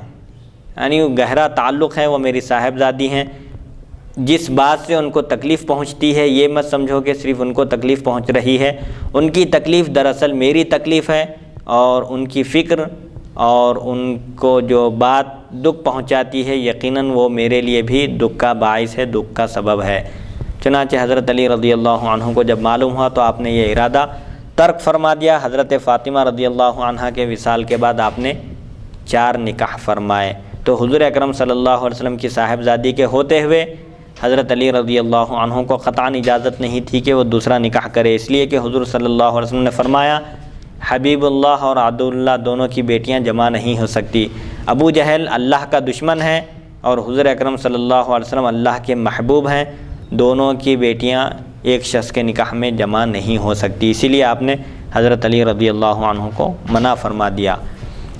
یعنی گہرا تعلق ہے، وہ میری صاحبزادی ہیں۔ جس بات سے ان کو تکلیف پہنچتی ہے یہ مت سمجھو کہ صرف ان کو تکلیف پہنچ رہی ہے، ان کی تکلیف دراصل میری تکلیف ہے، اور ان کی فکر اور ان کو جو بات دکھ پہنچاتی ہے یقیناً وہ میرے لیے بھی دکھ کا باعث ہے، دکھ کا سبب ہے۔ چنانچہ حضرت علی رضی اللہ عنہ کو جب معلوم ہوا تو آپ نے یہ ارادہ ترک فرما دیا۔ حضرت فاطمہ رضی اللہ عنہ کے وصال کے بعد آپ نے 4 نکاح فرمائے۔ تو حضور اکرم صلی اللہ علیہ وسلم کی صاحبزادی کے ہوتے ہوئے حضرت علی رضی اللہ عنہ کو قطعاً اجازت نہیں تھی کہ وہ دوسرا نکاح کرے، اس لیے کہ حضور صلی اللہ علیہ وسلم نے فرمایا حبیب اللہ اور عدو اللہ دونوں کی بیٹیاں جمع نہیں ہو سکتی۔ ابو جہل اللہ کا دشمن ہے اور حضور اکرم صلی اللہ علیہ وسلم اللہ کے محبوب ہیں، دونوں کی بیٹیاں ایک شخص کے نکاح میں جمع نہیں ہو سکتی، اسی لیے آپ نے حضرت علی رضی اللہ عنہ کو منع فرما دیا۔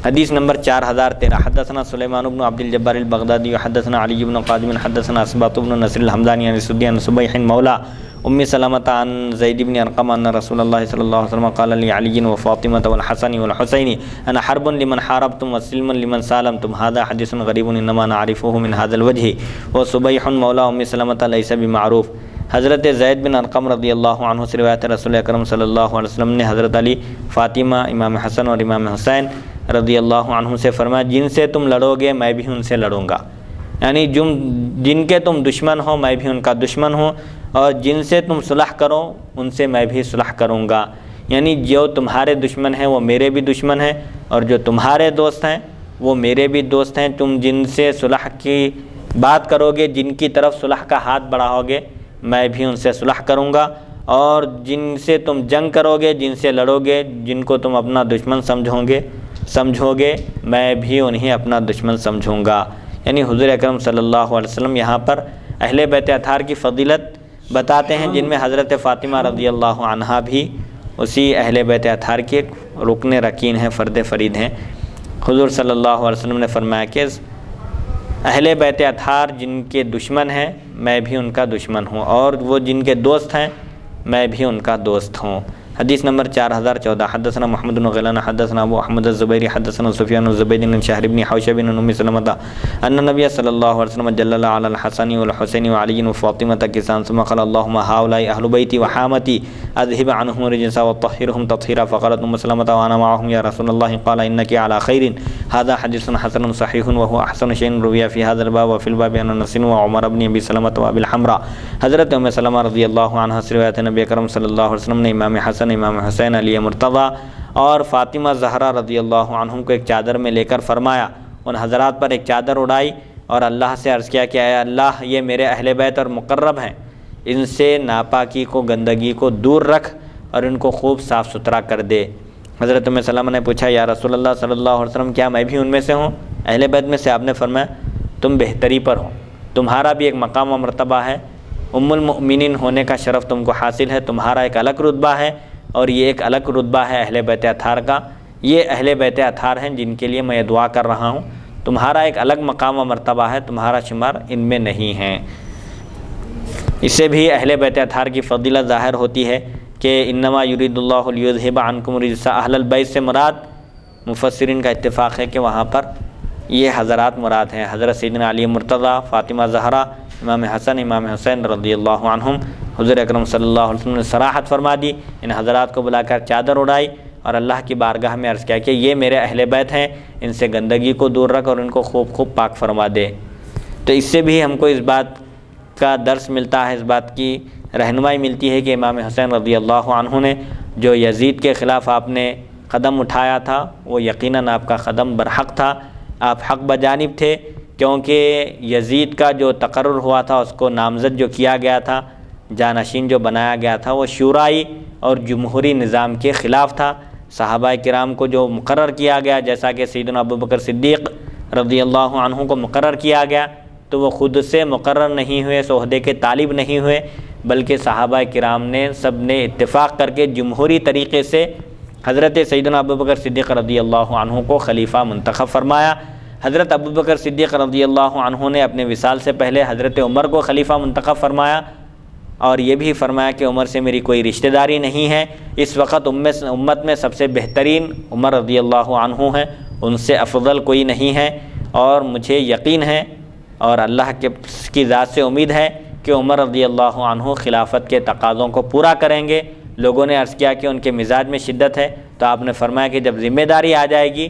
حدیث نمبر 4013 حدثنا سلیمان بن عبد الجبار البغدادی حدثنا علی بن قادم حدثنا اسباط بن نصر الحمدانی عن سدی عن صبیح مولا ام سلمۃ عن زید بن ارقم ان رسول اللہ صلی اللہ علیہ وسلم قال لعلی وفاطمہ والحسن والحسین انا حرب لمن حاربتم وسلم لمن سالمتم هذا حدیث غریب انما نعرفه من هذا الوجه وصبیح مولا ام سلمۃ ليس بمعروف۔ حضرت زید بن ارقم رضی اللہ عنہ سے روایت ہے رسول اکرم صلی اللہ علیہ وسلم نے حضرت علی، فاطمہ، امام حسن اور امام حسین رضی اللہ عنہ سے فرمایا جن سے تم لڑو گے میں بھی ان سے لڑوں گا، یعنی جن کے تم دشمن ہو میں بھی ان کا دشمن ہوں، اور جن سے تم صلح کرو ان سے میں بھی صلح کروں گا، یعنی جو تمہارے دشمن ہیں وہ میرے بھی دشمن ہیں، اور جو تمہارے دوست ہیں وہ میرے بھی دوست ہیں۔ تم جن سے صلح کی بات کرو گے، جن کی طرف صلح کا ہاتھ بڑھاؤ گے میں بھی ان سے صلح کروں گا، اور جن سے تم جنگ کرو گے، جن سے لڑو گے، جن کو تم اپنا دشمن سمجھو گے میں بھی انہیں اپنا دشمن سمجھوں گا۔ یعنی حضور اکرم صلی اللہ علیہ وسلم یہاں پر اہل بیت اطہار کی فضیلت بتاتے ہیں، جن میں حضرت فاطمہ رضی اللہ عنہا بھی اسی اہل بیت اطہار کے ایک رکن رکین ہیں، فرد فرید ہیں۔ حضور صلی اللہ علیہ وسلم نے فرمایا کہ اہل بیت اطہار جن کے دشمن ہیں میں بھی ان کا دشمن ہوں، اور وہ جن کے دوست ہیں میں بھی ان کا دوست ہوں۔ حدیث نمبر 4014 حدثنا محمد بن غیلان حدثنا ابو احمد الزبیری حدثنا سفیان الزبیدی بن شہر بن حوشب بن ام سلمۃ ان النبی صلی اللہ علیہ وسلم جلل علی الحسن والحسین وعلی وفاطمہ کسان ثم قال اللهم هؤلاء اهل بیتی وحامتی اذهب عنهم الرجس وطهرهم تطهیرا فقالت ام سلمۃ وانا معهم یا رسول اللہ قال انك على خیر۔ هذا حدیث حسن صحیح وهو احسن شیء روی فی هذا الباب وفي الباب عن انس وعمر بن ابی سلمۃ وابی الحمراء۔ حضرت ام سلمہ رضی اللہ عنہا سے روایت ہے، نبی اکرم صلی اللہ علیہ وسلم نے امام حسن، امام حسین، علی مرتضیٰ اور فاطمہ زہرا رضی اللہ عنہم کو ایک چادر میں لے کر فرمایا، ان حضرات پر ایک چادر اڑائی اور اللہ سے عرض کیا کہ اے اللہ یہ میرے اہل بیت اور مقرب ہیں، ان سے ناپاکی کو، گندگی کو دور رکھ اور ان کو خوب صاف ستھرا کر دے۔ حضرت ام سلمہ نے پوچھا یا رسول اللہ صلی اللہ علیہ وسلم کیا میں بھی ان میں سے ہوں، اہل بیت میں سے؟ آپ نے فرمایا تم بہتری پر ہو، تمہارا بھی ایک مقام و مرتبہ ہے، ام المؤمنین ہونے کا شرف تم کو حاصل ہے، تمہارا ایک الگ رتبہ ہے اور یہ ایک الگ رتبہ ہے اہل بیت اطہار کا۔ یہ اہل بیت اطہار ہیں جن کے لیے میں یہ دعا کر رہا ہوں، تمہارا ایک الگ مقام و مرتبہ ہے، تمہارا شمار ان میں نہیں ہے۔ اس سے بھی اہل بیت اطہار کی فضیلت ظاہر ہوتی ہے کہ انما یرید اللہ لیذھب عنکم الرجس، اہل البیت سے مراد مفسرین کا اتفاق ہے کہ وہاں پر یہ حضرات مراد ہیں، حضرت سیدنا علی مرتضیٰ، فاطمہ زہرا، امام حسن، امام حسین رضی اللہ عنہم۔ حضور اکرم صلی اللہ علیہ وسلم نے صراحت فرما دی، ان حضرات کو بلا کر چادر اڑائی اور اللہ کی بارگاہ میں عرض کیا کہ یہ میرے اہل بیت ہیں، ان سے گندگی کو دور رکھ اور ان کو خوب پاک فرما دے۔ تو اس سے بھی ہم کو اس بات کا درس ملتا ہے، اس بات کی رہنمائی ملتی ہے کہ امام حسین رضی اللہ عنہ نے جو یزید کے خلاف آپ نے قدم اٹھایا تھا وہ یقیناً آپ کا قدم برحق تھا، آپ حق بجانب تھے، کیونکہ یزید کا جو تقرر ہوا تھا، اس کو نامزد جو کیا گیا تھا، جانشین جو بنایا گیا تھا، وہ شورائی اور جمہوری نظام کے خلاف تھا۔ صحابہ کرام کو جو مقرر کیا گیا، جیسا کہ سیدنا ابوبکر صدیق رضی اللہ عنہ کو مقرر کیا گیا، تو وہ خود سے مقرر نہیں ہوئے، اس عہدے کے طالب نہیں ہوئے، بلکہ صحابہ کرام نے سب نے اتفاق کر کے جمہوری طریقے سے حضرت سیدنا ابوبکر صدیق رضی اللہ عنہ کو خلیفہ منتخب فرمایا۔ حضرت ابوبکر صدیق رضی اللہ عنہ نے اپنے وصال سے پہلے حضرت عمر کو خلیفہ منتخب فرمایا، اور یہ بھی فرمایا کہ عمر سے میری کوئی رشتہ داری نہیں ہے، اس وقت امت میں سب سے بہترین عمر رضی اللہ عنہ ہیں، ان سے افضل کوئی نہیں ہے، اور مجھے یقین ہے اور اللہ کی ذات سے امید ہے کہ عمر رضی اللہ عنہ خلافت کے تقاضوں کو پورا کریں گے۔ لوگوں نے عرض کیا کہ ان کے مزاج میں شدت ہے، تو آپ نے فرمایا کہ جب ذمہ داری آ جائے گی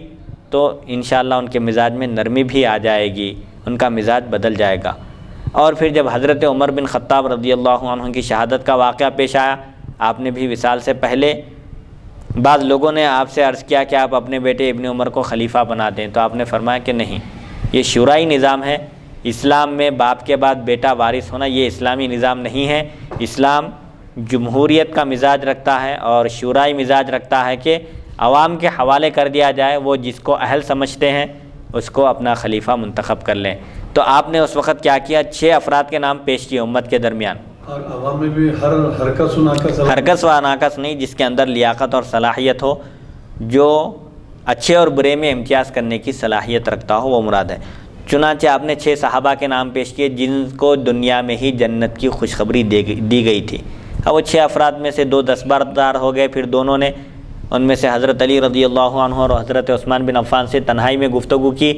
تو انشاءاللہ ان کے مزاج میں نرمی بھی آ جائے گی، ان کا مزاج بدل جائے گا۔ اور پھر جب حضرت عمر بن خطاب رضی اللہ عنہ کی شہادت کا واقعہ پیش آیا، آپ نے بھی وصال سے پہلے بعض لوگوں نے آپ سے عرض کیا کہ آپ اپنے بیٹے ابن عمر کو خلیفہ بنا دیں، تو آپ نے فرمایا کہ نہیں، یہ شورائی نظام ہے، اسلام میں باپ کے بعد بیٹا وارث ہونا یہ اسلامی نظام نہیں ہے۔ اسلام جمہوریت کا مزاج رکھتا ہے اور شورائی مزاج رکھتا ہے کہ عوام کے حوالے کر دیا جائے، وہ جس کو اہل سمجھتے ہیں اس کو اپنا خلیفہ منتخب کر لیں۔ تو آپ نے اس وقت کیا کیا؟ 6 افراد کے نام پیش کیے امت کے درمیان، اور عوام میں بھی ہر حرکت و ناقص نہیں، جس کے اندر لیاقت اور صلاحیت ہو، جو اچھے اور برے میں امتیاز کرنے کی صلاحیت رکھتا ہو، وہ مراد ہے۔ چنانچہ آپ نے 6 صحابہ کے نام پیش کیے جن کو دنیا میں ہی جنت کی خوشخبری دی گئی تھی۔ اب وہ 6 افراد میں سے 2 دستبردار ہو گئے، پھر دونوں نے ان میں سے حضرت علی رضی اللہ عنہ اور حضرت عثمان بن عفان سے تنہائی میں گفتگو کی،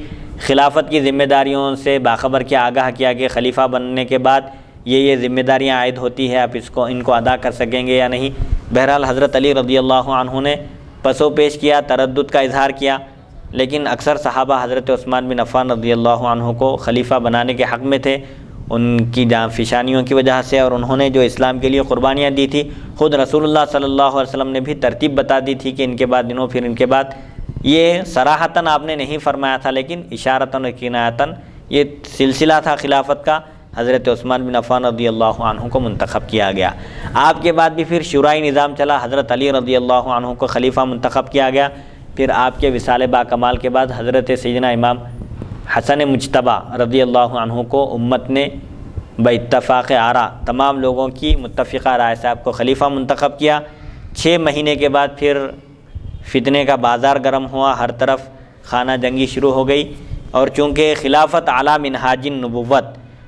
خلافت کی ذمہ داریوں سے باخبر کیا، آگاہ کیا کہ خلیفہ بننے کے بعد یہ ذمہ داریاں عائد ہوتی ہے، آپ ان کو ادا کر سکیں گے یا نہیں۔ بہرحال حضرت علی رضی اللہ عنہ نے پسو پیش کیا، تردد کا اظہار کیا، لیکن اکثر صحابہ حضرت عثمان بن عفان رضی اللہ عنہ کو خلیفہ بنانے کے حق میں تھے، ان کی جان فشانیوں کی وجہ سے، اور انہوں نے جو اسلام کے لیے قربانیاں دی تھی۔ خود رسول اللہ صلی اللہ علیہ وسلم نے بھی ترتیب بتا دی تھی کہ ان کے بعد انہوں، پھر ان کے بعد، یہ صراحتاً آپ نے نہیں فرمایا تھا، لیکن اشارتاً و کنایتاً یہ سلسلہ تھا خلافت کا، حضرت عثمان بن عفان رضی اللہ عنہ کو منتخب کیا گیا۔ آپ کے بعد بھی پھر شورائی نظام چلا، حضرت علی رضی اللہ عنہ کو خلیفہ منتخب کیا گیا۔ پھر آپ کے وصال با کمال کے بعد حضرت سیدنا امام حسن مجتبی رضی اللہ عنہ کو امت نے باتفاق آرا تمام لوگوں کی متفقہ رائے سے آپ کو خلیفہ منتخب کیا۔ 6 مہینے کے بعد پھر فتنے کا بازار گرم ہوا، ہر طرف خانہ جنگی شروع ہو گئی، اور چونکہ خلافت اعلیٰ منہاج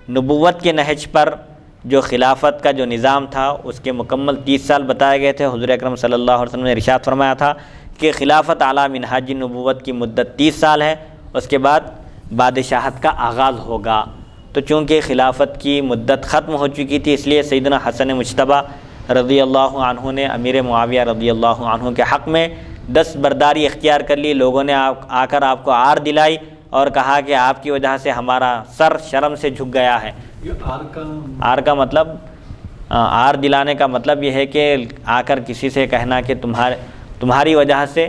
نبوت کے نہج پر جو خلافت کا جو نظام تھا اس کے مکمل 30 سال بتائے گئے تھے۔ حضور اکرم صلی اللہ علیہ وسلم نے ارشاد فرمایا تھا کہ خلافت اعلیٰ منہاج نبوت کی مدت 30 سال ہے، اس کے بعد بادشاہت کا آغاز ہوگا۔ تو چونکہ خلافت کی مدت ختم ہو چکی تھی، اس لیے سیدنا حسن مجتبی رضی اللہ عنہ نے امیر معاویہ رضی اللہ عنہ کے حق میں دستبرداری اختیار کر لی۔ لوگوں نے آ کر آپ کو آر دلائی اور کہا کہ آپ کی وجہ سے ہمارا سر شرم سے جھک گیا ہے۔ آر کا مطلب آر دلانے کا مطلب یہ ہے کہ آ کر کسی سے کہنا کہ تمہاری وجہ سے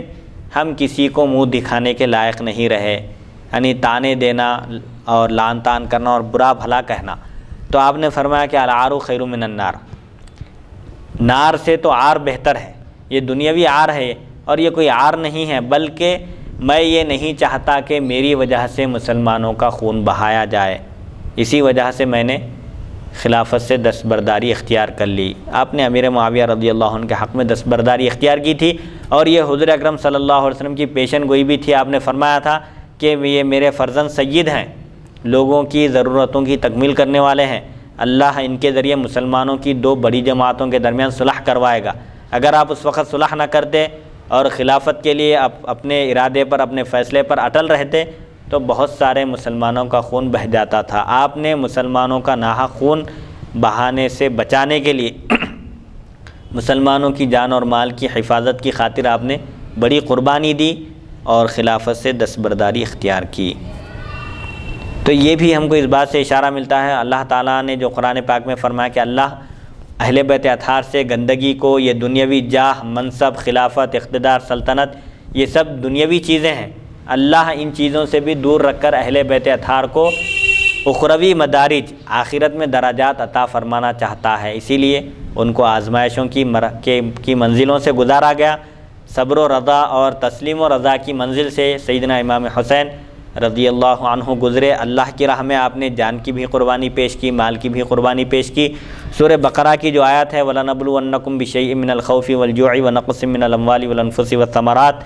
ہم کسی کو منہ دکھانے کے لائق نہیں رہے، یعنی تانے دینا اور لعن طعن کرنا اور برا بھلا کہنا۔ تو آپ نے فرمایا کہ العار خیر من النار، نار سے تو آر بہتر ہے، یہ دنیاوی آر ہے اور یہ کوئی آر نہیں ہے، بلکہ میں یہ نہیں چاہتا کہ میری وجہ سے مسلمانوں کا خون بہایا جائے، اسی وجہ سے میں نے خلافت سے دستبرداری اختیار کر لی۔ آپ نے امیر معاویہ رضی اللہ عنہ کے حق میں دستبرداری اختیار کی تھی، اور یہ حضور اکرم صلی اللہ علیہ وسلم کی پیشن گوئی بھی تھی۔ آپ نے فرمایا تھا کہ یہ میرے فرزند سید ہیں، لوگوں کی ضرورتوں کی تکمیل کرنے والے ہیں، اللہ ان کے ذریعے مسلمانوں کی 2 بڑی جماعتوں کے درمیان صلح کروائے گا۔ اگر آپ اس وقت صلح نہ کرتے اور خلافت کے لیے اپنے ارادے پر، اپنے فیصلے پر اٹل رہتے تو بہت سارے مسلمانوں کا خون بہہ جاتا تھا۔ آپ نے مسلمانوں کا ناحق خون بہانے سے بچانے کے لیے مسلمانوں کی جان اور مال کی حفاظت کی خاطر آپ نے بڑی قربانی دی اور خلافت سے دستبرداری اختیار کی۔ تو یہ بھی ہم کو اس بات سے اشارہ ملتا ہے، اللہ تعالیٰ نے جو قرآن پاک میں فرمایا کہ اللہ اہل بیت اطہار سے گندگی کو، یہ دنیاوی جاہ، منصب، خلافت، اقتدار، سلطنت، یہ سب دنیاوی چیزیں ہیں، اللہ ان چیزوں سے بھی دور رکھ کر اہل بیت اطہار کو اخروی مدارج، آخرت میں درجات عطا فرمانا چاہتا ہے۔ اسی لیے ان کو آزمائشوں کی منزلوں سے گزارا گیا۔ صبر و رضا اور تسلیم و رضا کی منزل سے سیدنا امام حسین رضی اللہ عنہ گزرے۔ اللہ کی راہ میں آپ نے جان کی بھی قربانی پیش کی، مال کی بھی قربانی پیش کی۔ سورہ بقرہ کی جو آیت ہے وَلَنَبْلُوَنَّكُمْ بِشَيْءٍ مِّنَ الْخَوْفِ وَالْجُوعِ وَنَقْصٍ مِّنَ الْأَمْوَالِ وَالْأَنفُسِ وَالثَّمَرَاتِ،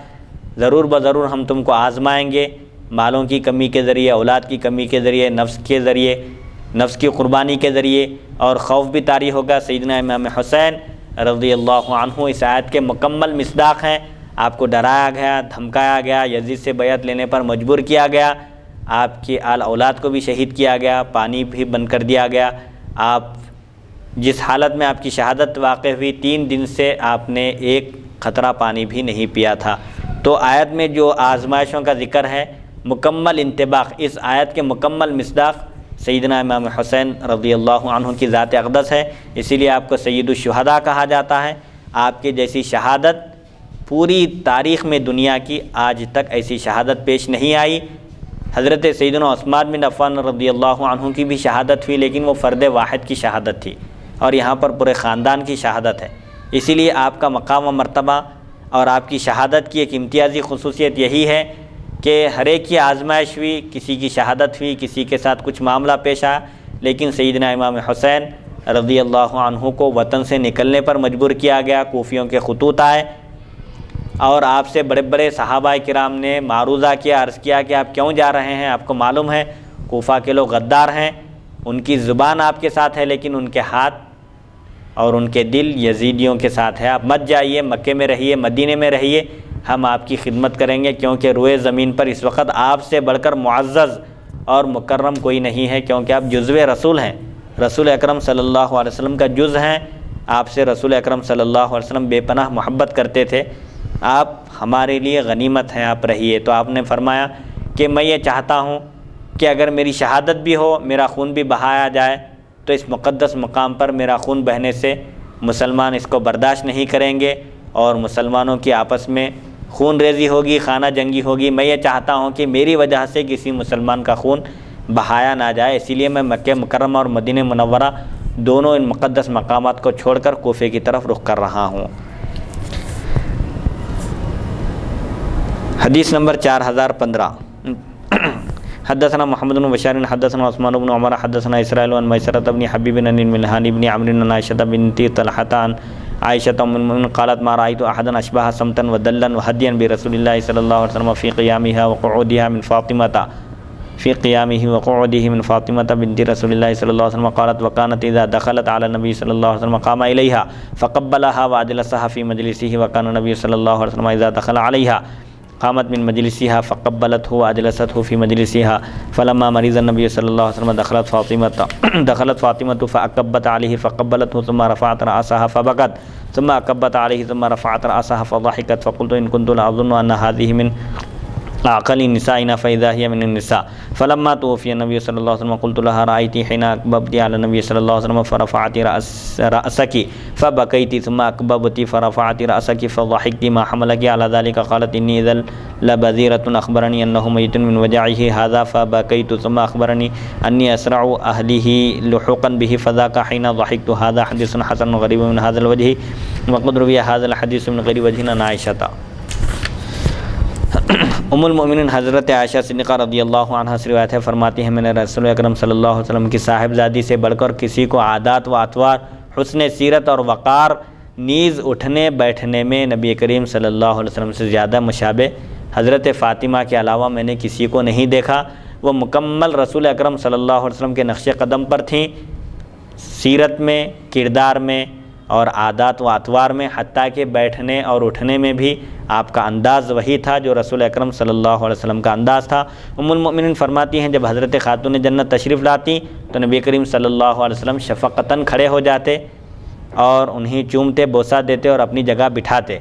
ضرور بضرور ہم تم کو آزمائیں گے، مالوں کی کمی کے ذریعے، اولاد کی کمی کے ذریعے، نفس کے ذریعے، نفس کی قربانی کے ذریعے، اور خوف بھی طاری ہوگا۔ سیدنا امام حسین رضی اللہ عنہ اس آیت کے مکمل مصداق ہیں۔ آپ کو ڈرایا گیا، دھمکایا گیا، یزید سے بیعت لینے پر مجبور کیا گیا، آپ کی آل اولاد کو بھی شہید کیا گیا، پانی بھی بند کر دیا گیا۔ آپ جس حالت میں آپ کی شہادت واقع ہوئی، 3 دن سے آپ نے ایک قطرہ پانی بھی نہیں پیا تھا۔ تو آیت میں جو آزمائشوں کا ذکر ہے، مکمل انطباق، اس آیت کے مکمل مصداق سیدنا امام حسین رضی اللہ عنہ کی ذات اقدس ہے، اسی لیے آپ کو سید الشہداء کہا جاتا ہے۔ آپ کے جیسی شہادت پوری تاریخ میں دنیا کی آج تک ایسی شہادت پیش نہیں آئی۔ حضرت سیدنا عثمان بن عفان رضی اللہ عنہ کی بھی شہادت ہوئی، لیکن وہ فرد واحد کی شہادت تھی، اور یہاں پر پورے خاندان کی شہادت ہے۔ اسی لیے آپ کا مقام و مرتبہ اور آپ کی شہادت کی ایک امتیازی خصوصیت یہی ہے کہ ہر ایک کی آزمائش ہوئی، کسی کی شہادت ہوئی، کسی کے ساتھ کچھ معاملہ پیش آیا، لیکن سیدنا امام حسین رضی اللہ عنہ کو وطن سے نکلنے پر مجبور کیا گیا۔ کوفیوں کے خطوط آئے اور آپ سے بڑے بڑے صحابہ کرام نے معروضہ کیا، عرض کیا کہ آپ کیوں جا رہے ہیں؟ آپ کو معلوم ہے کوفہ کے لوگ غدار ہیں، ان کی زبان آپ کے ساتھ ہے لیکن ان کے ہاتھ اور ان کے دل یزیدیوں کے ساتھ ہے، آپ مت جائیے، مکے میں رہیے، مدینے میں رہیے، ہم آپ کی خدمت کریں گے، کیونکہ روئے زمین پر اس وقت آپ سے بڑھ کر معزز اور مکرم کوئی نہیں ہے، کیونکہ آپ جزو رسول ہیں، رسول اکرم صلی اللہ علیہ وسلم کا جز ہیں، آپ سے رسول اکرم صلی اللہ علیہ وسلم بے پناہ محبت کرتے تھے، آپ ہمارے لیے غنیمت ہیں، آپ رہیے۔ تو آپ نے فرمایا کہ میں یہ چاہتا ہوں کہ اگر میری شہادت بھی ہو، میرا خون بھی بہایا جائے، تو اس مقدس مقام پر میرا خون بہنے سے مسلمان اس کو برداشت نہیں کریں گے اور مسلمانوں کی آپس میں خون ریزی ہوگی، خانہ جنگی ہوگی۔ میں یہ چاہتا ہوں کہ میری وجہ سے کسی مسلمان کا خون بہایا نہ جائے، اسی لیے میں مکہ مکرمہ اور مدینہ منورہ دونوں ان مقدس مقامات کو چھوڑ کر کوفے کی طرف رخ کر رہا ہوں۔ حدیث نمبر 4015 حدثنا محمد بن بشار حدثنا عثمان بن عمر حدثنا اسرائیل عن میسرۃ بن حبیب بن ملحان بن عمرو عن عائشة بنت طلحة عن عائشة ام المؤمنین قالت ما رأيت احدا اشبه صمتا ودلا وهديا برسول الله صلى الله عليه وسلم في قيامها وقعودها من فاطمة في قيامه وقعوده من فاطمة بنت رسول الله صلى الله عليه وسلم قالت وكانت إذا دخلت على النبي صلى الله عليه وسلم قام إليها فقبلها وأجلسها في مجلسه وكان النبي صلى الله عليه وسلم إذا دخل عليها قامت من مجلسها فقبلته وأجلسته في مجلسها فلما مرض النبي صلى الله عليه وسلم دخلت فاطمة فأكبت عليه فقبلته ثم رفعت رأسها فبكت ثم أكبت عليه ثم رفعت رأسها فضحكت فقلت إن كنت لأظن أن هذه من أعقل نسائنا فإذا هي من النساء فلما توفي النبي صلى الله عليه وسلم قلت لها رأيت حين أكببت على النبي صلى الله عليه وسلم فرفعت رأسك فبكيت ثم أكببت فرفعت رأسك فضحكت ما حملك على ذلك قالت إني إذا لبذيرة أخبرني أنه ميت من وجعه هذا فبكيت ثم أخبرني أني أسرع أهله لحوقا به فذاك حين ضحكت هذا حديث حسن غريب من هذا الوجه وقد روي هذا الحديث من غير وجه عن عائشة۔ ام المؤمنین حضرت عائشہ صدیقہ رضی اللہ عنہا سے روایت ہے، فرماتی ہیں میں نے رسول اکرم صلی اللہ علیہ وسلم کی صاحبزادی سے بڑھ کر کسی کو عادات و اطوار، حسن سیرت اور وقار، نیز اٹھنے بیٹھنے میں نبی کریم صلی اللہ علیہ وسلم سے زیادہ مشابہ حضرت فاطمہ کے علاوہ میں نے کسی کو نہیں دیکھا۔ وہ مکمل رسول اکرم صلی اللہ علیہ وسلم کے نقش قدم پر تھیں، سیرت میں، کردار میں اور عادات و اطوار میں، حتیٰ کہ بیٹھنے اور اٹھنے میں بھی آپ کا انداز وہی تھا جو رسول اکرم صلی اللہ علیہ وسلم کا انداز تھا۔ ام المؤمنین فرماتی ہیں جب حضرت خاتون جنت تشریف لاتی تو نبی کریم صلی اللہ علیہ وسلم شفقتاً کھڑے ہو جاتے اور انہیں چومتے، بوسہ دیتے اور اپنی جگہ بٹھاتے،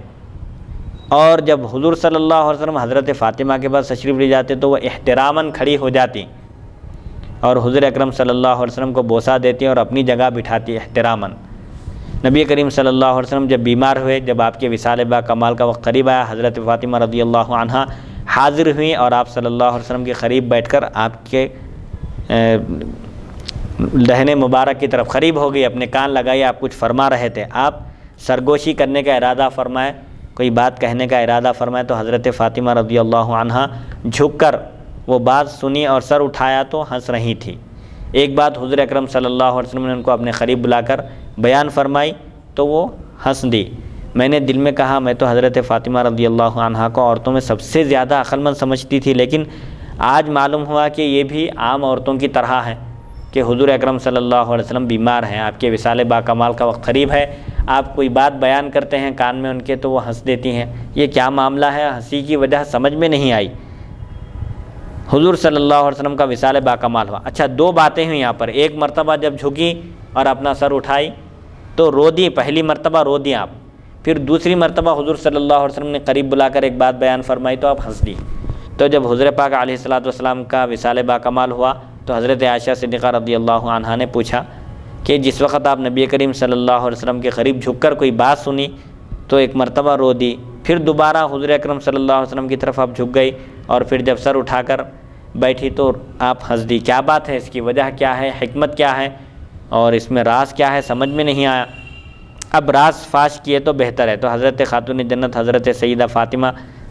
اور جب حضور صلی اللہ علیہ وسلم حضرت فاطمہ کے پاس تشریف لے جاتے تو وہ احتراماً کھڑی ہو جاتی اور حضور اکرم صلی اللہ علیہ وسلم کو بوسہ دیتی اور اپنی جگہ بٹھاتی احتراماً۔ نبی کریم صلی اللہ علیہ وسلم جب بیمار ہوئے، جب آپ کے وصال با کمال کا وقت قریب آیا، حضرت فاطمہ رضی اللہ عنہا حاضر ہوئیں اور آپ صلی اللہ علیہ وسلم کے قریب بیٹھ کر آپ کے دہنے مبارک کی طرف قریب ہو گئی، اپنے کان لگائے، آپ کچھ فرما رہے تھے، آپ سرگوشی کرنے کا ارادہ فرمائے، کوئی بات کہنے کا ارادہ فرمائے تو حضرت فاطمہ رضی اللہ عنہا جھک کر وہ بات سنی اور سر اٹھایا تو ہنس رہی تھی۔ ایک بات حضور اکرم صلی اللہ علیہ وسلم نے ان کو اپنے قریب بلا کر بیان فرمائی تو وہ ہنس دی۔ میں نے دل میں کہا میں تو حضرت فاطمہ رضی اللہ عنہا کو عورتوں میں سب سے زیادہ عقل مند سمجھتی تھی، لیکن آج معلوم ہوا کہ یہ بھی عام عورتوں کی طرح ہے کہ حضور اکرم صلی اللہ علیہ وسلم بیمار ہیں، آپ کے وصال با کمال کا وقت قریب ہے، آپ کوئی بات بیان کرتے ہیں کان میں ان کے تو وہ ہنس دیتی ہیں۔ یہ کیا معاملہ ہے؟ ہنسی کی وجہ سمجھ میں نہیں آئی۔ حضور صلی اللہ علیہ وسلم کا وصال با کمال ہوا۔ اچھا، دو باتیں ہوئیں یہاں پر، ایک مرتبہ جب جھکی اور اپنا سر اٹھائی تو رو دی، پہلی مرتبہ رو دی آپ، پھر دوسری مرتبہ حضور صلی اللہ علیہ وسلم نے قریب بلا کر ایک بات بیان فرمائی تو آپ ہنس دی۔ تو جب حضور پاک علیہ الصلوۃ والسلام کا وصال با کمال ہوا تو حضرت عائشہ صدیقہ رضی اللہ عنہا نے پوچھا کہ جس وقت آپ نبی کریم صلی اللہ علیہ وسلم کے قریب جھک کر کوئی بات سنی تو ایک مرتبہ رو دی، پھر دوبارہ حضور اکرم صلی اللہ علیہ وسلم کی طرف آپ جھک گئی اور پھر جب سر اٹھا کر بیٹھی تو آپ ہنس دی۔ کیا بات ہے؟ اس کی وجہ کیا ہے؟ حکمت کیا ہے؟ اور اس میں راز کیا ہے؟ سمجھ میں نہیں آیا۔ اب راز فاش کیے تو بہتر ہے۔ تو حضرت خاتون جنت حضرت سیدہ فاطمہ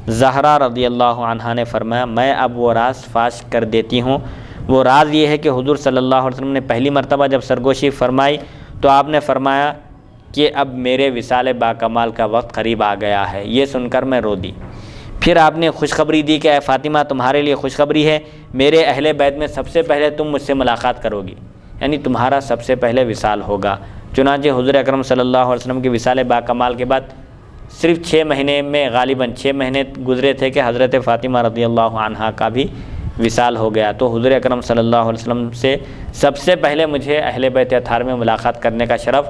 زہرا رضی اللہ عنہا نے فرمایا میں اب وہ راز فاش کر دیتی ہوں۔ وہ راز یہ ہے کہ حضور صلی اللہ علیہ وسلم نے پہلی مرتبہ جب سرگوشی فرمائی تو آپ نے فرمایا کہ اب میرے وصال با کمال کا وقت قریب آ گیا ہے، یہ سن کر میں رو دی۔ پھر آپ نے خوشخبری دی کہ اے فاطمہ تمہارے لیے خوشخبری ہے، میرے اہل بیت میں سب سے پہلے تم مجھ سے ملاقات کرو گی، یعنی تمہارا سب سے پہلے وصال ہوگا۔ چنانچہ حضور اکرم صلی اللہ علیہ وسلم کے وصال با کمال کے بعد صرف 6 مہینے میں غالباً 6 مہینے گزرے تھے کہ حضرت فاطمہ رضی اللہ عنہا کا بھی وصال ہو گیا۔ تو حضور اکرم صلی اللہ علیہ وسلم سے سب سے پہلے مجھے اہل بیت اطہار میں ملاقات کرنے کا شرف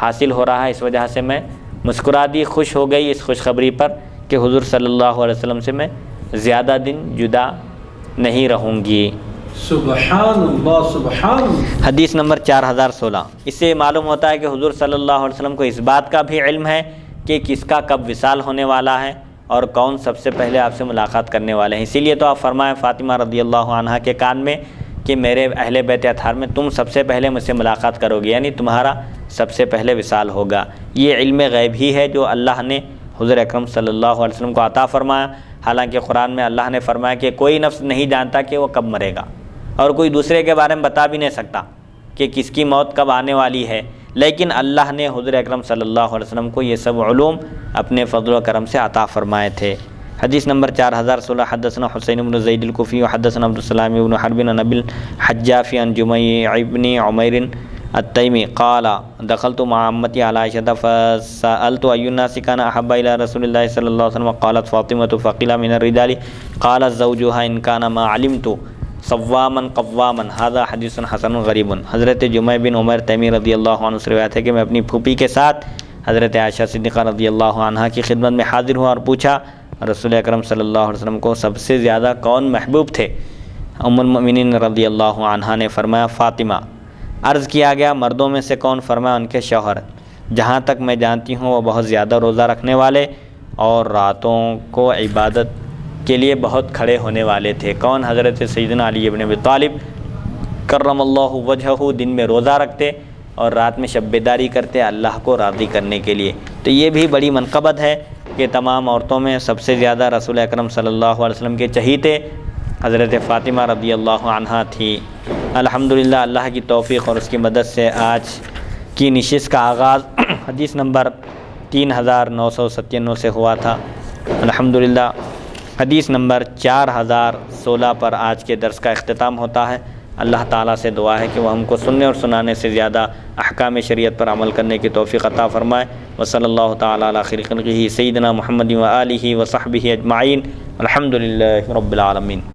حاصل ہو رہا ہے، اس وجہ سے میں مسکرا دی، خوش ہو گئی اس خوشخبری پر کہ حضور صلی اللہ علیہ وسلم سے میں زیادہ دن جدا نہیں رہوں گی۔ سبحان اللہ سبحان اللہ۔ حدیث نمبر 4016۔ اس سے معلوم ہوتا ہے کہ حضور صلی اللہ علیہ وسلم کو اس بات کا بھی علم ہے کہ کس کا کب وصال ہونے والا ہے اور کون سب سے پہلے آپ سے ملاقات کرنے والے ہیں۔ اسی لیے تو آپ فرمائیں فاطمہ رضی اللہ عنہا کے کان میں کہ میرے اہل بیت اطہار میں تم سب سے پہلے مجھ سے ملاقات کرو گے، یعنی تمہارا سب سے پہلے وصال ہوگا۔ یہ علم غیب ہی ہے جو اللہ نے حضور اکرم صلی اللہ علیہ وسلم کو عطا فرمایا۔ حالانکہ قرآن میں اللہ نے فرمایا کہ کوئی نفس نہیں جانتا کہ وہ کب مرے گا، اور کوئی دوسرے کے بارے میں بتا بھی نہیں سکتا کہ کس کی موت کب آنے والی ہے، لیکن اللہ نے حضور اکرم صلی اللہ علیہ وسلم کو یہ سب علوم اپنے فضل و کرم سے عطا فرمائے تھے۔ حدیث نمبر 4016 حدثنا حسین بن زید الکوفی وحدثنا عبد السلام بن حرب عن ابی الحجاف عن جمیع بن عمیر التیمی قال دخلت مع عمتی علی عائشہ فسألت ای الناس کان احب الی رسول اللہ صلی اللہ علیہ وسلم قالت فاطمۃ فقیل من الرجال قالت زوجها ان کان ما علمت صواما قواما هذا حدیث حسن غریب۔ حضرت جمع بن عمیر تیمی رضی اللہ عنہ سے روایت ہے کہ میں اپنی پھوپھی کے ساتھ حضرت عائشہ صدیقہ رضی اللہ عنہا کی خدمت میں حاضر ہوا اور پوچھا رسول اکرم صلی اللہ علیہ وسلم کو سب سے زیادہ کون محبوب تھے؟ ام المؤمنین رضی اللہ عنہا نے فرمایا فاطمہ۔ عرض کیا گیا مردوں میں سے کون؟ فرمایا ان کے شوہر۔ جہاں تک میں جانتی ہوں وہ بہت زیادہ روزہ رکھنے والے اور راتوں کو عبادت کے لیے بہت کھڑے ہونے والے تھے۔ کون؟ حضرت سیدنا علی ابن ابی طالب کرم اللہ وجہہ، دن میں روزہ رکھتے اور رات میں شب بیداری کرتے اللہ کو راضی کرنے کے لیے۔ تو یہ بھی بڑی منقبت ہے کہ تمام عورتوں میں سب سے زیادہ رسول اکرم صلی اللہ علیہ وسلم کے چہیتے حضرت فاطمہ رضی اللہ عنہا تھی۔ الحمدللہ اللہ کی توفیق اور اس کی مدد سے آج کی نشست کا آغاز حدیث نمبر 3997 سے ہوا تھا۔ الحمدللہ حدیث نمبر 4016 پر آج کے درس کا اختتام ہوتا ہے۔ اللہ تعالیٰ سے دعا ہے کہ وہ ہم کو سننے اور سنانے سے زیادہ احکام شریعت پر عمل کرنے کی توفیق عطا فرمائے۔ وصلی اللہ تعالیٰ علی خیر خلقہ سیدنا محمد و آلہ و صحبہ اجمعین۔ الحمدللہ رب العالمین۔